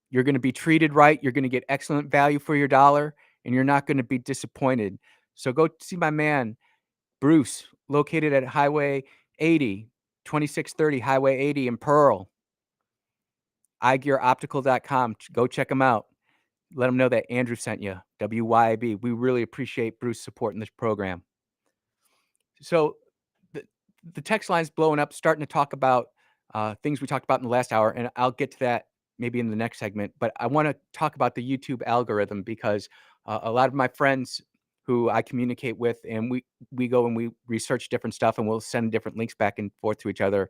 You're going to be treated right. You're going to get excellent value for your dollar, and you're not going to be disappointed. So go see my man, Bruce, located at Highway 80, 2630 Highway 80 in Pearl. iGearOptical.com. Go check him out. Let him know that Andrew sent you. WYAB. We really appreciate Bruce supporting this program. So the text line's blowing up, starting to talk about things we talked about in the last hour, and I'll get to that maybe in the next segment. But I want to talk about the YouTube algorithm because a lot of my friends who I communicate with, and we go and we research different stuff, and we'll send different links back and forth to each other.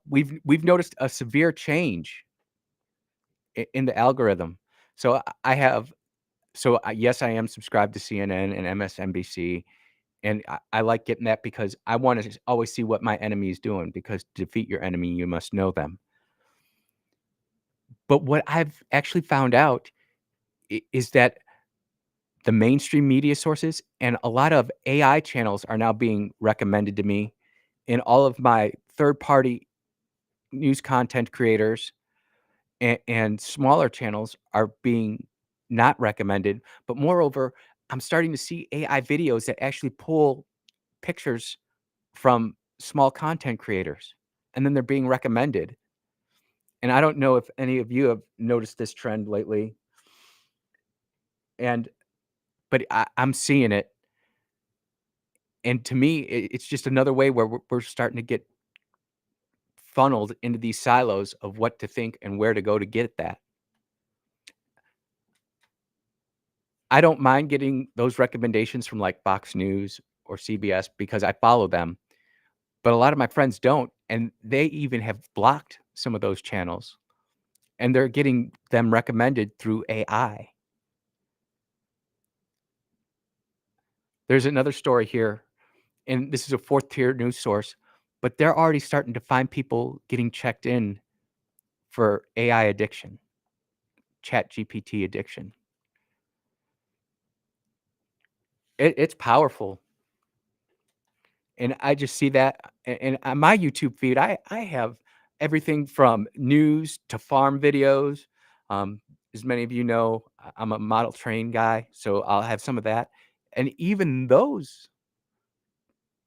We've noticed a severe change in the algorithm. So I have yes, I am subscribed to CNN and MSNBC, and I like getting that because I wanna always see what my enemy is doing, because to defeat your enemy, you must know them. But what I've actually found out is that the mainstream media sources and a lot of AI channels are now being recommended to me, and all of my third-party news content creators and smaller channels are being not recommended. But moreover, I'm starting to see AI videos that actually pull pictures from small content creators, and then they're being recommended. And I don't know if any of you have noticed this trend lately, and but I'm seeing it, and to me, it's just another way where we're starting to get funneled into these silos of what to think and where to go to get that. I don't mind getting those recommendations from, like, Fox News or CBS because I follow them, but a lot of my friends don't, and they even have blocked some of those channels, and they're getting them recommended through AI. There's another story here, and this is a 4th tier news source, but they're already starting to find people getting checked in for AI addiction, ChatGPT addiction. It's powerful, and I just see that and on my YouTube feed, I have everything from news to farm videos. Um, as many of you know, I'm a model train guy, so I'll have some of that, and even those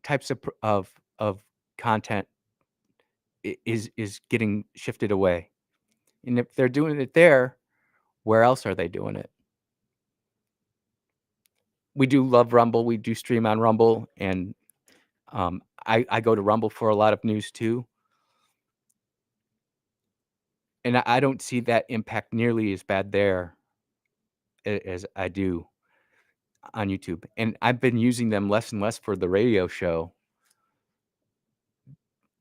types of content is getting shifted away, and if they're doing it there, where else are they doing it? We do love Rumble, we do stream on Rumble, and, I go to Rumble for a lot of news too, and I don't see that impact nearly as bad there as I do on YouTube, and I've been using them less and less for the radio show.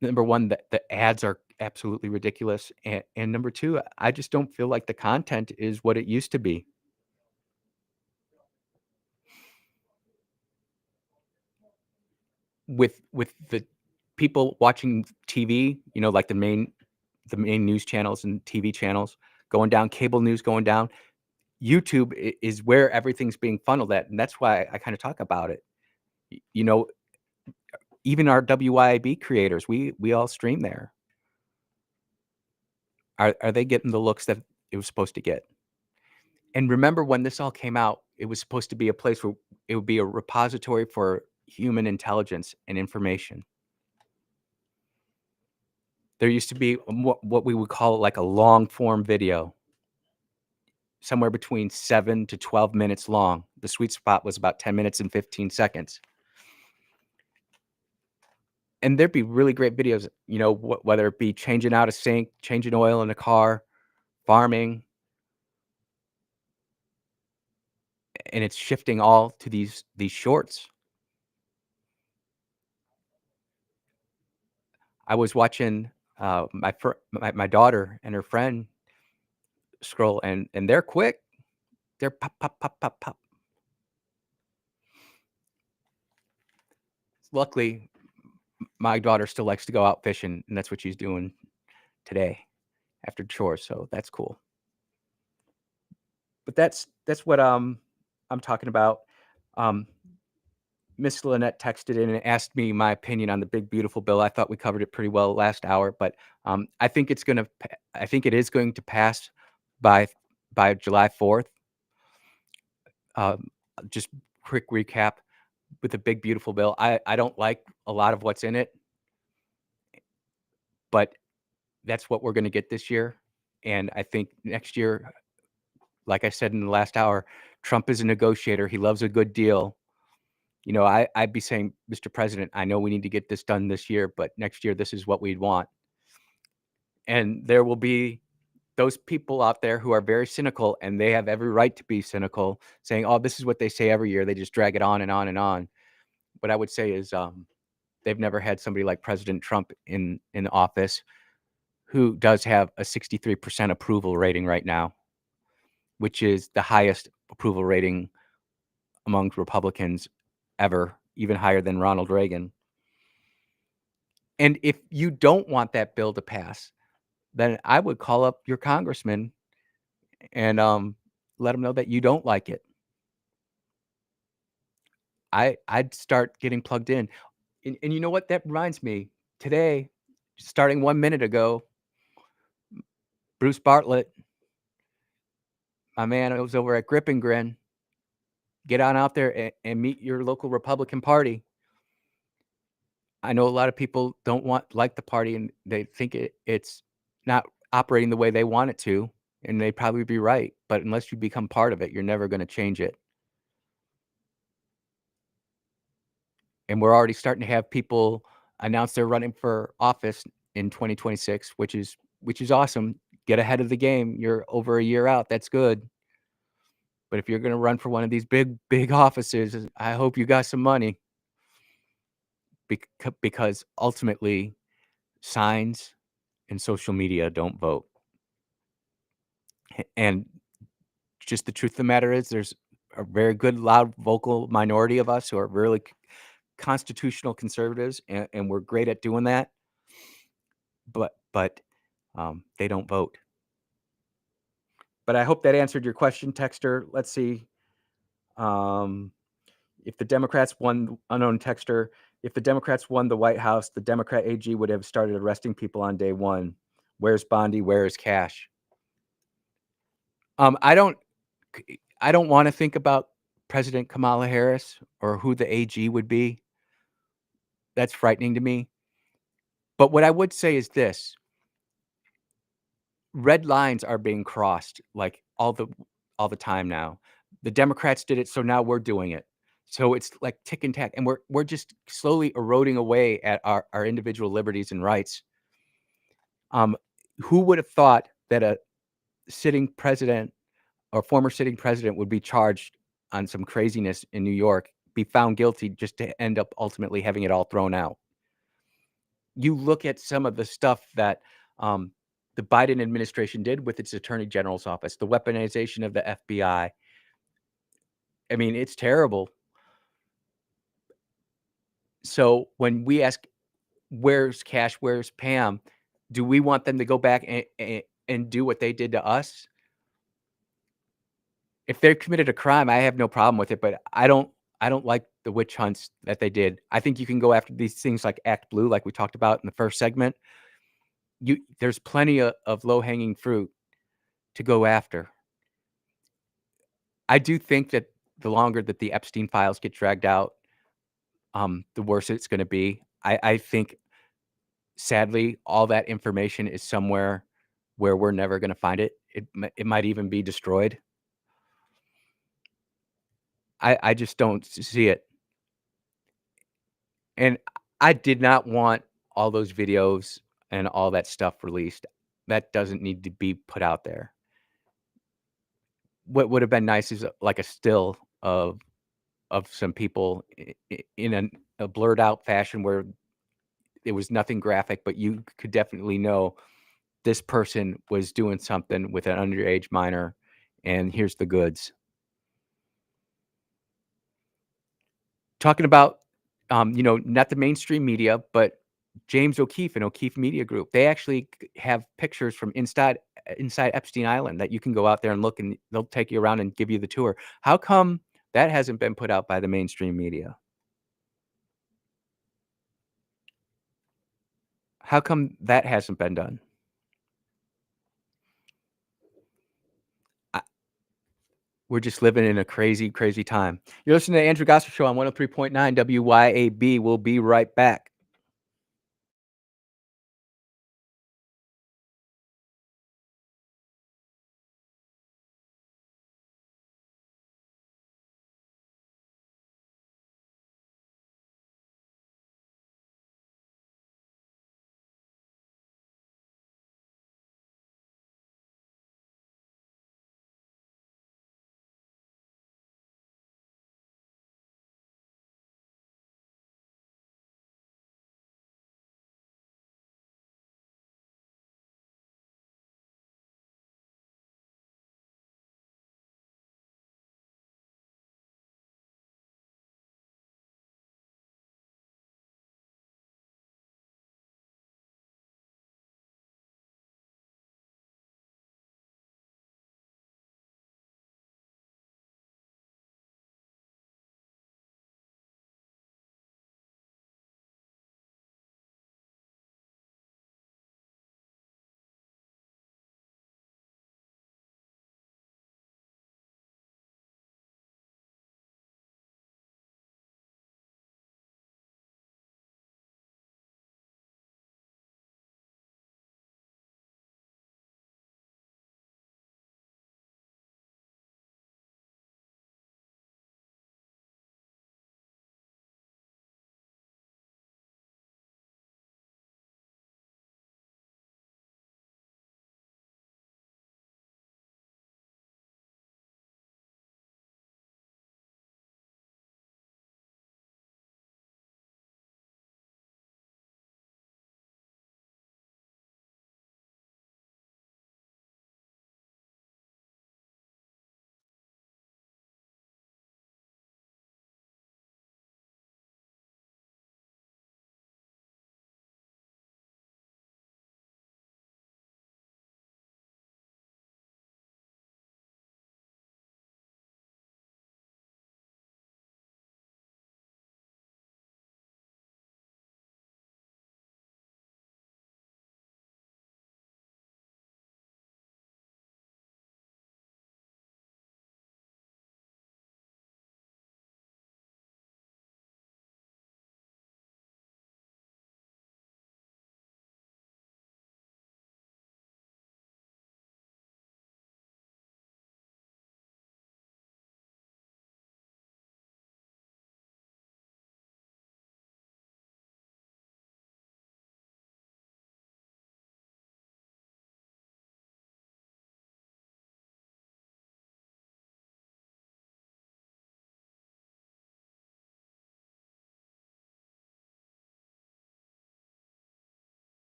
Number 1, the ads are absolutely ridiculous, and number 2, I just don't feel like the content is what it used to be. With the people watching TV, like the main news channels and TV channels going down, cable news going down, YouTube is where everything's being funneled at, and that's why I kinda talk about it. Y you know, even our WYAB creators, we all stream there. Are they getting the looks that it was supposed to get? And remember when this all came out, it was supposed to be a place where it would be a repository for human intelligence and information. There used to be what we would call like a long form video, somewhere between 7 to 12 minutes long. The sweet spot was about 10 minutes and 15 seconds. And there'd be really great videos, whether it be changing out a sink, changing oil in a car, farming, and it's shifting all to these shorts. I was watching, my daughter and her friend scroll, and they're quick. They're pop, pop, pop, pop, pop. Luckily, my daughter still likes to go out fishing, and that's what she's doing today after chores, so that's cool. But that's what, I'm talking about. Um, Miss Lynette texted in and asked me my opinion on the big beautiful bill. I thought we covered it pretty well last hour, but, I think it is going to pass by July 4th. Um, just quick recap with the big beautiful bill. I don't like a lot of what's in it, but that's what we're gonna get this year, and I think next year, like I said in the last hour, Trump is a negotiator, he loves a good deal. I'd be saying, "Mr. President, I know we need to get this done this year, but next year, this is what we'd want." And there will be those people out there who are very cynical, and they have every right to be cynical, saying, "Oh, this is what they say every year. They just drag it on and on and on." What I would say is, they've never had somebody like President Trump in office who does have a 63% approval rating right now, which is the highest approval rating among Republicans ever, even higher than Ronald Reagan. And if you don't want that bill to pass, then I would call up your congressman and, let them know that you don't like it. I'd start getting plugged in. And you know what? That reminds me, today, starting 1 minute ago, Bruce Bartlett, my man who was over at Grip and Grin, get on out there and meet your local Republican Party. I know a lot of people don't like the party, and they think it's not operating the way they want it to, and they'd probably be right, but unless you become part of it, you're never gonna change it. And we're already starting to have people announce they're running for office in 2026, which is awesome. Get ahead of the game. You're over a year out, that's good. but if you're gonna run for one of these big offices, I hope you got some money because ultimately signs and social media don't vote. And just the truth of the matter is there's a very good, loud, vocal minority of us who are really constitutional conservatives, and we're great at doing that, but they don't vote. But I hope that answered your question, Texter. Let's see. Um, if the Democrats won, unknown Texter, if the Democrats won the White House, the Democrat AG would have started arresting people on day one. Where's Bondi? Where is Cash? Um, I don't, I don't want to think about President Kamala Harris or who the AG would be. That's frightening to me. But what I would say is this: red lines are being crossed like all the time now. The Democrats did it, so now we're doing it. So it's like tick and tack, and we're just slowly eroding away at our individual liberties and rights. Um, who would have thought that a sitting president or former sitting president would be charged on some craziness in New York, be found guilty just to end up ultimately having it all thrown out? You look at some of the stuff that um, the Biden administration did with its attorney general's office, the weaponization of the FBI. I mean, it's terrible. So when we ask, "Where's Cash? Where's Pam?" Do we want them to go back and do what they did to us? If they committed a crime, I have no problem with it, but I don't like the witch hunts that they did. I think you can go after these things like Act Blue, like we talked about in the first segment. There's plenty of low-hanging fruit to go after. I do think that the longer that the Epstein files get dragged out, the worse it's gonna be. I think, sadly, all that information is somewhere where we're never gonna find it. It might even be destroyed. I just don't see it, and I did not want all those videos and all that stuff released. That doesn't need to be put out there. What would have been nice is, like, a still of some people in a blurred out fashion where it was nothing graphic, but you could definitely know this person was doing something with an underage minor, and here's the goods. Talking about, not the mainstream media, but James O'Keefe and O'Keefe Media Group. They actually have pictures from inside Epstein Island that you can go out there and look, and they'll take you around and give you the tour. How come that hasn't been put out by the mainstream media? How come that hasn't been done? We're just living in a crazy, crazy time. You're listening to Andrew Gossip Show on 103.9 WYAB. We'll be right back.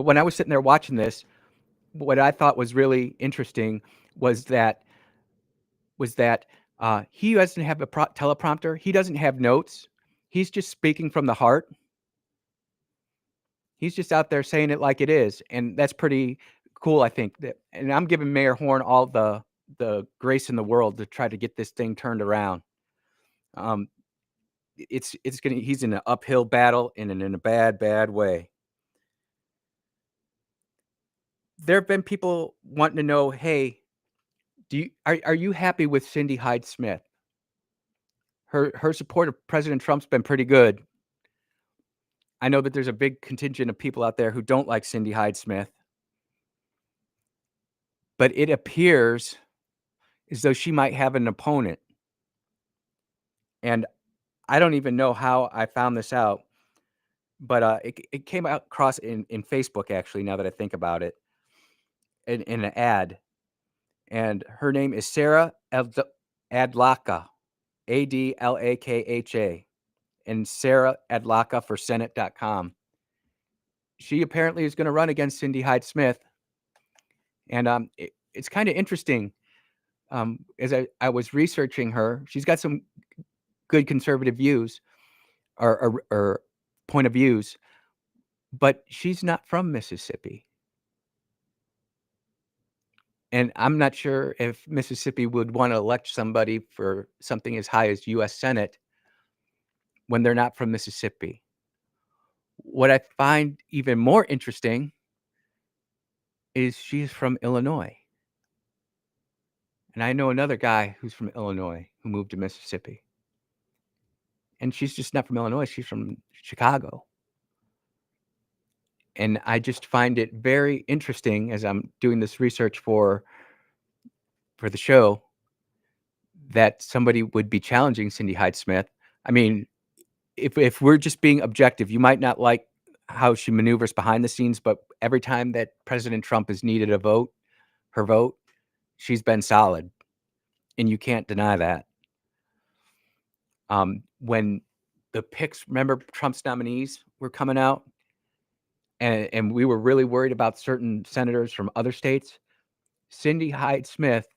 But when I was sitting there watching this, what I thought was really interesting was that he doesn't have a teleprompter. He doesn't have notes. He's just speaking from the heart. He's just out there saying it like it is, and that's pretty cool, I think. And I'm giving Mayor Horn all the grace in the world to try to get this thing turned around. Um, he's in an uphill battle and in a bad way. There have been people wanting to know, hey, are you happy with Cindy Hyde Smith? Her support of President Trump's been pretty good. I know that there's a big contingent of people out there who don't like Cindy Hyde Smith, but it appears as though she might have an opponent. And I don't even know how I found this out, but it came across in Facebook, actually, now that I think about it, in an ad. And her name is Sarah Adlakha, Adlakha, and Sarah Adlakha for Senate.com. She apparently is going to run against Cindy Hyde Smith. And it's kind of interesting. As I was researching her, she's got some good conservative views or point of views, but she's not from Mississippi. And I'm not sure if Mississippi would want to elect somebody for something as high as U.S. Senate when they're not from Mississippi. What I find even more interesting is she's from Illinois. And I know another guy who's from Illinois who moved to Mississippi. And she's just not from Illinois. She's from Chicago. And I just find it very interesting as I'm doing this research for the show that somebody would be challenging Cindy Hyde Smith. I mean, if we're just being objective, you might not like how she maneuvers behind the scenes, but every time that President Trump has needed her vote, she's been solid. And you can't deny that. When the picks, remember Trump's nominees were coming out, and we were really worried about certain senators from other states, Cindy Hyde Smith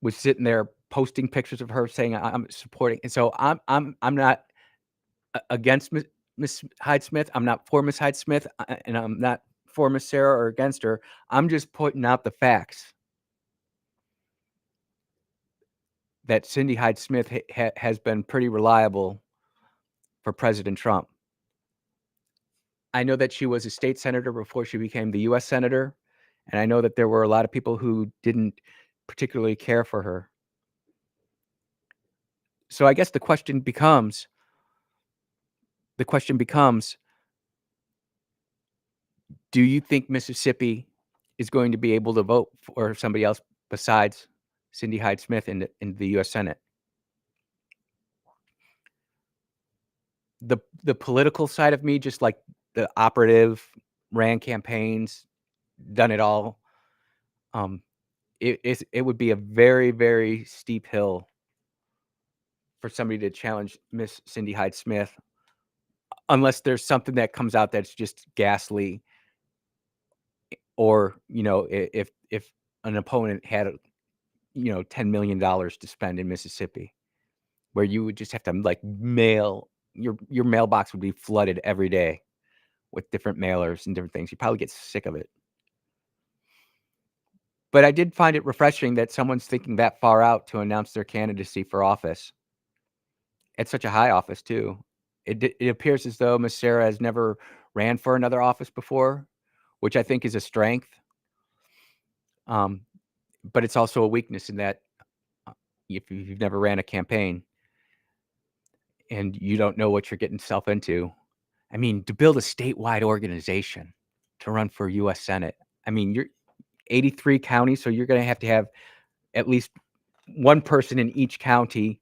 was sitting there posting pictures of her saying, I'm supporting. And so I'm not against Miss Hyde Smith. I'm not for Miss Hyde Smith, and I'm not for Miss Sarah or against her. I'm just putting out the facts that Cindy Hyde Smith has been pretty reliable for President Trump. I know that she was a state senator before she became the U.S. senator, and I know that there were a lot of people who didn't particularly care for her. So I guess the question becomes, do you think Mississippi is going to be able to vote for somebody else besides Cindy Hyde Smith in the U.S. Senate? The political side of me, just like the operative, ran campaigns, done it all. It would be a very, very steep hill for somebody to challenge Miss Cindy Hyde Smith, unless there's something that comes out that's just ghastly, or if an opponent had $10 million to spend in Mississippi, where you would just have to like mail your mailbox would be flooded every day with different mailers and different things. You probably get sick of it. But I did find it refreshing that someone's thinking that far out to announce their candidacy for office. It's such a high office too. It appears as though Miss Sarah has never ran for another office before, which I think is a strength. But it's also a weakness in that if you've never ran a campaign and you don't know what you're getting yourself into. I mean, to build a statewide organization to run for U.S. Senate, I mean, you're 83 counties, so you're going to have at least one person in each county.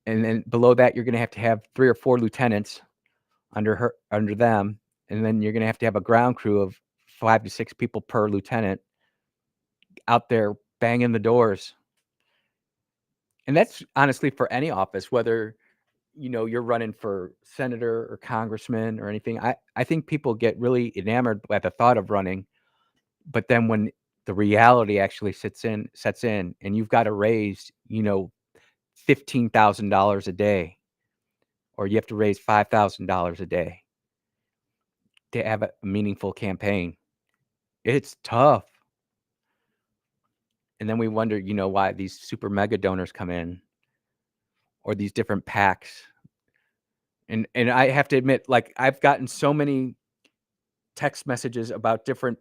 And then below that, you're going to have 3 or 4 lieutenants under them. And then you're going to have a ground crew of 5 to 6 people per lieutenant out there banging the doors. And that's honestly for any office, whether you're running for senator or congressman or anything. I think people get really enamored by the thought of running, but then when the reality actually sets in, and you've got to raise, $15,000 a day, or you have to raise $5,000 a day to have a meaningful campaign. It's tough. And then we wonder, why these super mega donors come in, or these different PACs. And I have to admit, like, I've gotten so many text messages about different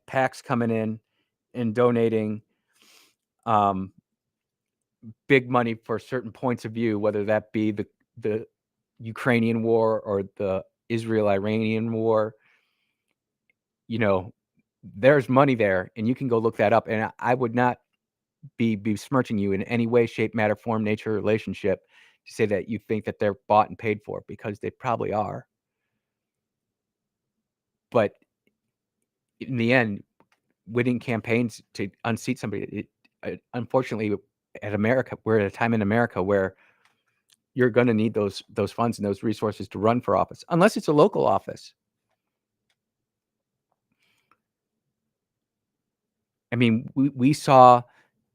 PACs coming in and donating big money for certain points of view, whether that be the Ukrainian war or the Israel-Iranian war. There's money there, and you can go look that up. And I would not be besmirching you in any way, shape, matter, form, nature, relationship to say that you think that they're bought and paid for, because they probably are. But in the end, winning campaigns to unseat somebody, unfortunately, we're at a time in America where you're going to need those funds and those resources to run for office, unless it's a local office. I mean, we saw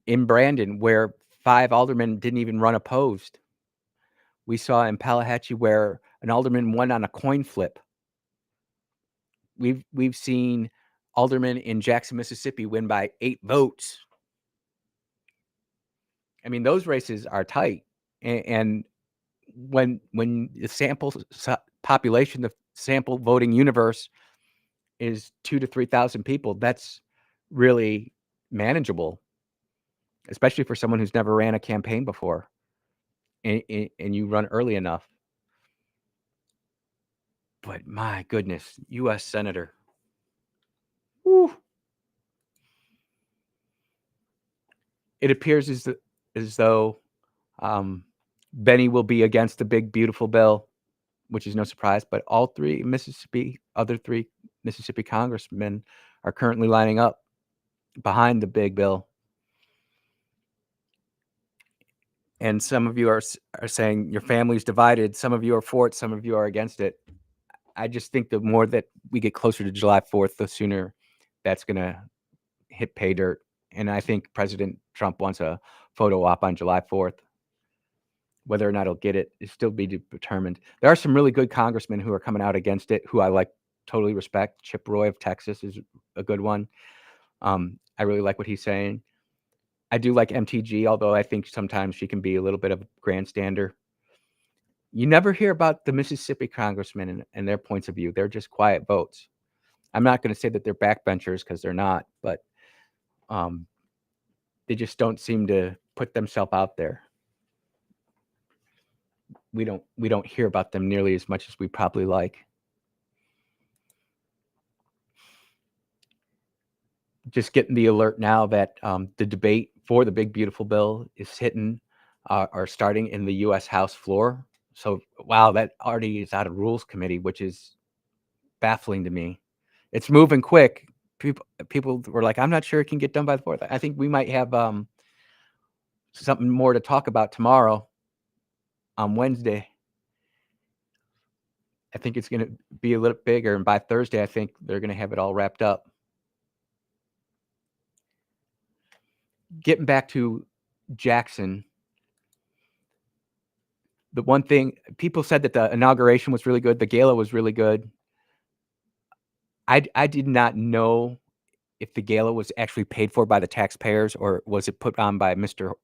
in Brandon where 5 aldermen didn't even run opposed. We saw in Tallahatchie where an alderman won on a coin flip. We've seen aldermen in Jackson, Mississippi win by 8 votes. I mean, those races are tight, and when the sample population, the sample voting universe is 2,000 to 3,000 people, that's really manageable, especially for someone who's never ran a campaign before, and you run early enough. But my goodness, U.S. Senator. Whew. It appears as though Benny will be against the big, beautiful bill, which is no surprise, but other 3 Mississippi congressmen are currently lining up behind the big bill. And some of you are saying your family's divided. Some of you are for it. Some of you are against it. I just think the more that we get closer to July 4th, the sooner that's going to hit pay dirt. And I think President Trump wants a photo op on July 4th. Whether or not he'll get it is still be determined. There are some really good congressmen who are coming out against it, who I totally respect. Chip Roy of Texas is a good one. I really like what he's saying. I do like MTG, although I think sometimes she can be a little bit of a grandstander. You never hear about the Mississippi congressmen and their points of view. They're just quiet votes. I'm not going to say that they're backbenchers, because they're not, but they just don't seem to put themselves out there. We don't hear about them nearly as much as we probably like. Just getting the alert now that the debate for the big beautiful bill is starting in the U.S. House floor. So wow, that already is out of Rules Committee, which is baffling to me. It's moving quick. People were like, I'm not sure it can get done by the 4th. I think we might have something more to talk about tomorrow on Wednesday. I think it's going to be a little bigger, and by Thursday, I think they're going to have it all wrapped up. Getting back to Jackson, the one thing people said that the inauguration was really good, the gala was really good. I did not know if the gala was actually paid for by the taxpayers, or was it put on by Mr.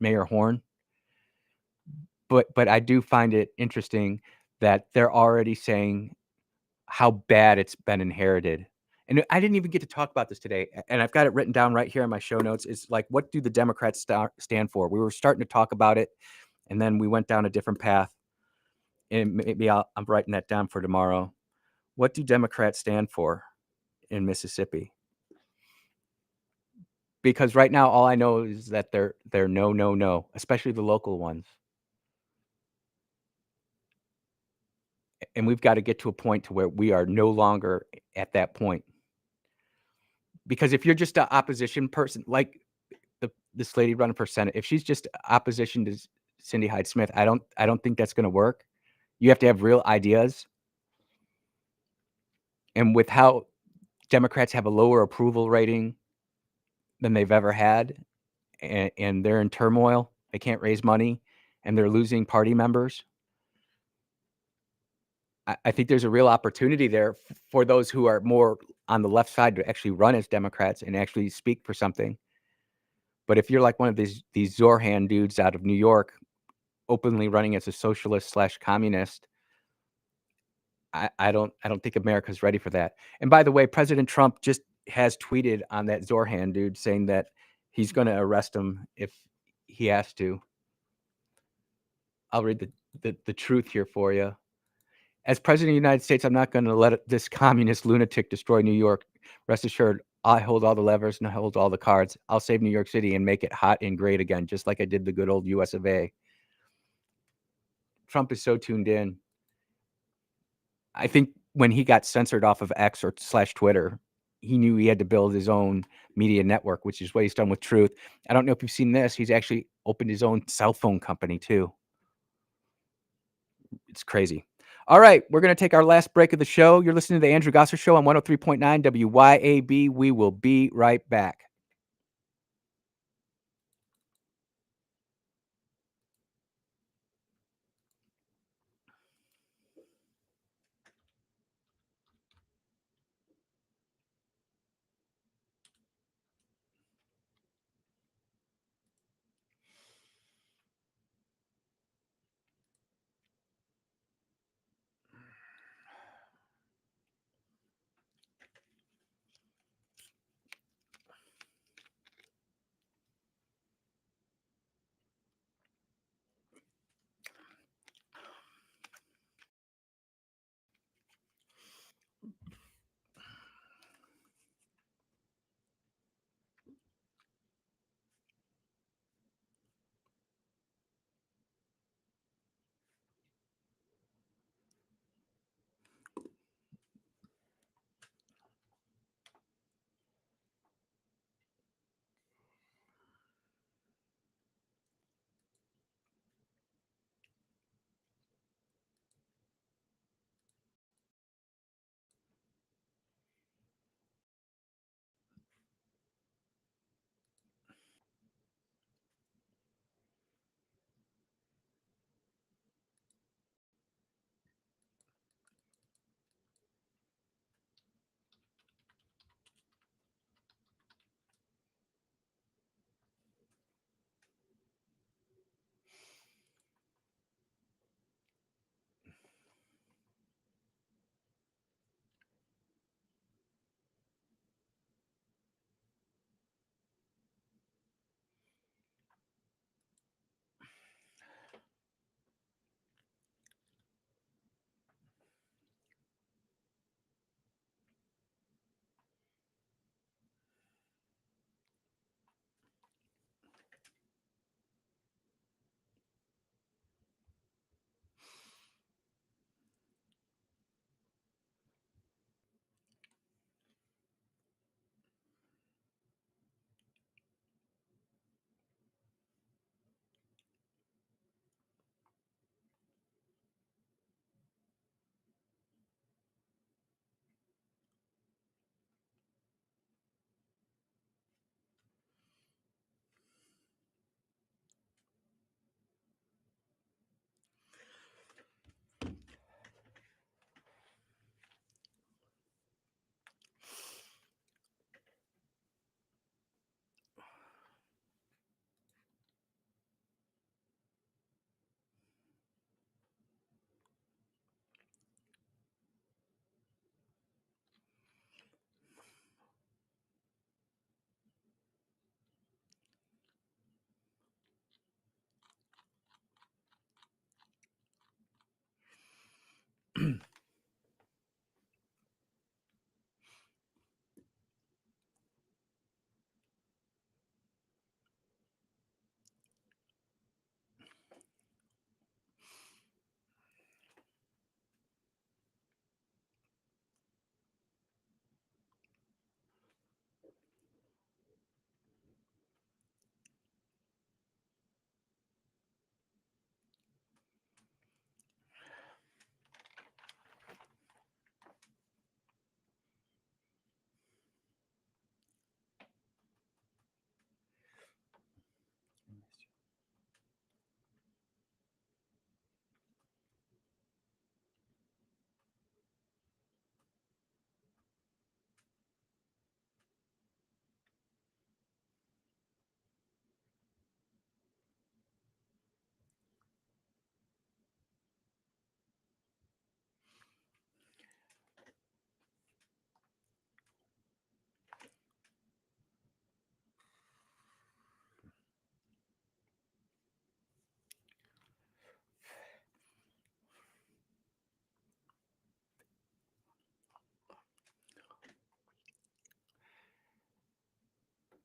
Mayor Horn. But I do find it interesting that they're already saying how bad it's been inherited. And I didn't even get to talk about this today, and I've got it written down right here in my show notes. It's like, what do the Democrats stand for? We were starting to talk about it, and then we went down a different path. And maybe I'm writing that down for tomorrow. What do Democrats stand for in Mississippi? Because right now, all I know is that they're no, no, no, especially the local ones. And we've got to get to a point to where we are no longer at that point. Because if you're just an opposition person, like this lady running for Senate, if she's just opposition Cindy Hyde-Smith. I don't think that's gonna work. You have to have real ideas. And with how Democrats have a lower approval rating than they've ever had, and they're in turmoil, they can't raise money, and they're losing party members. I think there's a real opportunity there for those who are more on the left side to actually run as Democrats and actually speak for something. But if you're like one of these Zorhan dudes out of New York, openly running as a socialist/communist, I don't think America's ready for that. And by the way, President Trump just has tweeted on that Zorhan dude saying that he's gonna arrest him if he has to. I'll read the truth here for you. As President of the United States, I'm not gonna let this communist lunatic destroy New York. Rest assured, I hold all the levers and I hold all the cards. I'll save New York City and make it hot and great again, just like I did the good old US of A. Trump is so tuned in. I think when he got censored off of X or slash Twitter, he knew he had to build his own media network, which is what he's done with Truth. I don't know if you've seen this. He's actually opened his own cell phone company too. It's crazy. All right, we're going to take our last break of the show. You're listening to the Andrew Gosser Show on 103.9 WYAB. We will be right back.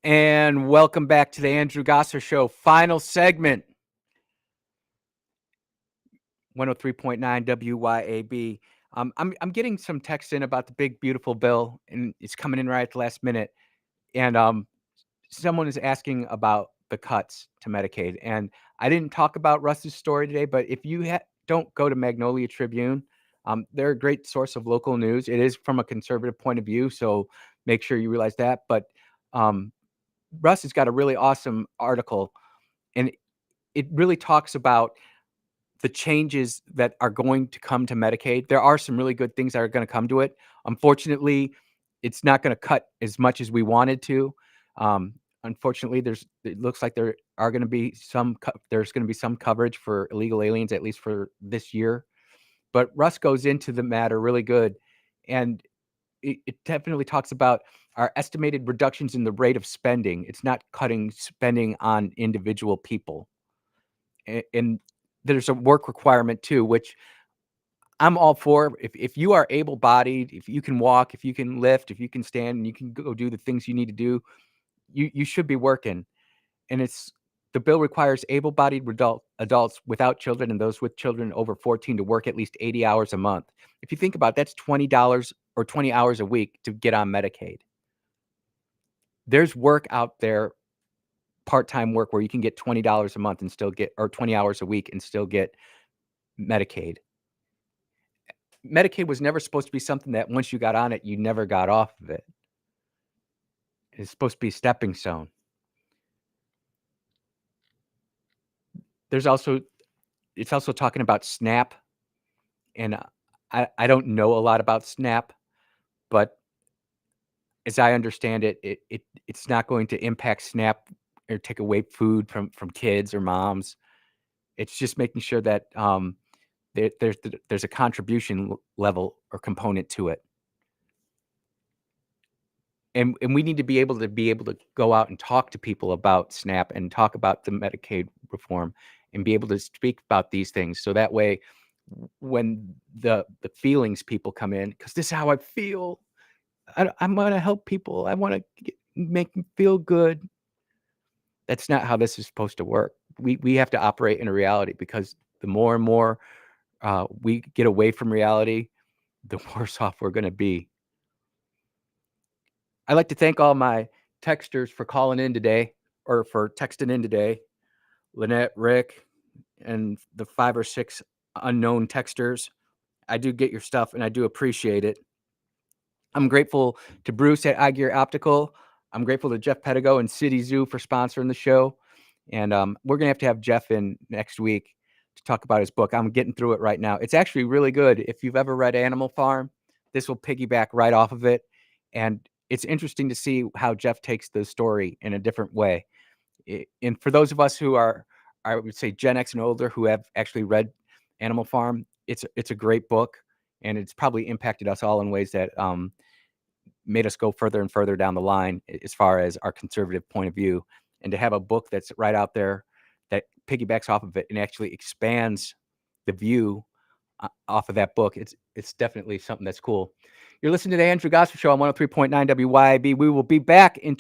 And welcome back to the Andrew Gosser Show, final segment, 103.9 WYAB. I'm getting some text in about the big, beautiful bill, and it's coming in right at the last minute. And someone is asking about the cuts to Medicaid. And I didn't talk about Russ's story today, but if you don't go to Magnolia Tribune, they're a great source of local news. It is from a conservative point of view, so make sure you realize that. But Russ has got a really awesome article, and it really talks about the changes that are going to come to Medicaid. There are some really good things that are going to come to it. Unfortunately, it's not going to cut as much as we wanted to. Unfortunately, it looks like there are going to be there's going to be some coverage for illegal aliens, at least for this year. But Russ goes into the matter really good, and it definitely talks about our estimated reductions in the rate of spending. It's not cutting spending on individual people. And there's a work requirement too, which I'm all for. If you are able-bodied, if you can walk, if you can lift, if you can stand, and you can go do the things you need to do, you should be working. And the bill requires able-bodied adults without children and those with children over 14 to work at least 80 hours a month. If you think about it, that's $20 or 20 hours a week to get on Medicaid. There's work out there, part-time work, where you can get $20 a month and still get, or 20 hours a week and still get Medicaid. Medicaid was never supposed to be something that once you got on it, you never got off of it. It's supposed to be a stepping stone. It's also talking about SNAP, and I don't know a lot about SNAP, but as I understand it, it's not going to impact SNAP or take away food from kids or moms. It's just making sure that there's a contribution level or component to it. And we need to be able to go out and talk to people about SNAP and talk about the Medicaid reform and be able to speak about these things. So that way, when the feelings people come in, because this is how I feel, I'm going to help people. I want to make them feel good. That's not how this is supposed to work. We have to operate in a reality, because the more and more we get away from reality, the worse off we're going to be. I'd like to thank all my texters for calling in today, or for texting in today. Lynette, Rick, and the 5 or 6 unknown texters. I do get your stuff, and I do appreciate it. I'm grateful to Bruce at iGear Optical. I'm grateful to Jeff Pedigo and City Zoo for sponsoring the show. And we're going to have Jeff in next week to talk about his book. I'm getting through it right now. It's actually really good. If you've ever read Animal Farm, this will piggyback right off of it. And it's interesting to see how Jeff takes the story in a different way. And for those of us who are, I would say, Gen X and older, who have actually read Animal Farm, it's a great book, and it's probably impacted us all in ways that made us go further and further down the line as far as our conservative point of view. And to have a book that's right out there that piggybacks off of it and actually expands the view off of that book, it's definitely something that's cool. You're listening to the Andrew Gosser Show on 103.9 WYAB. We will be back in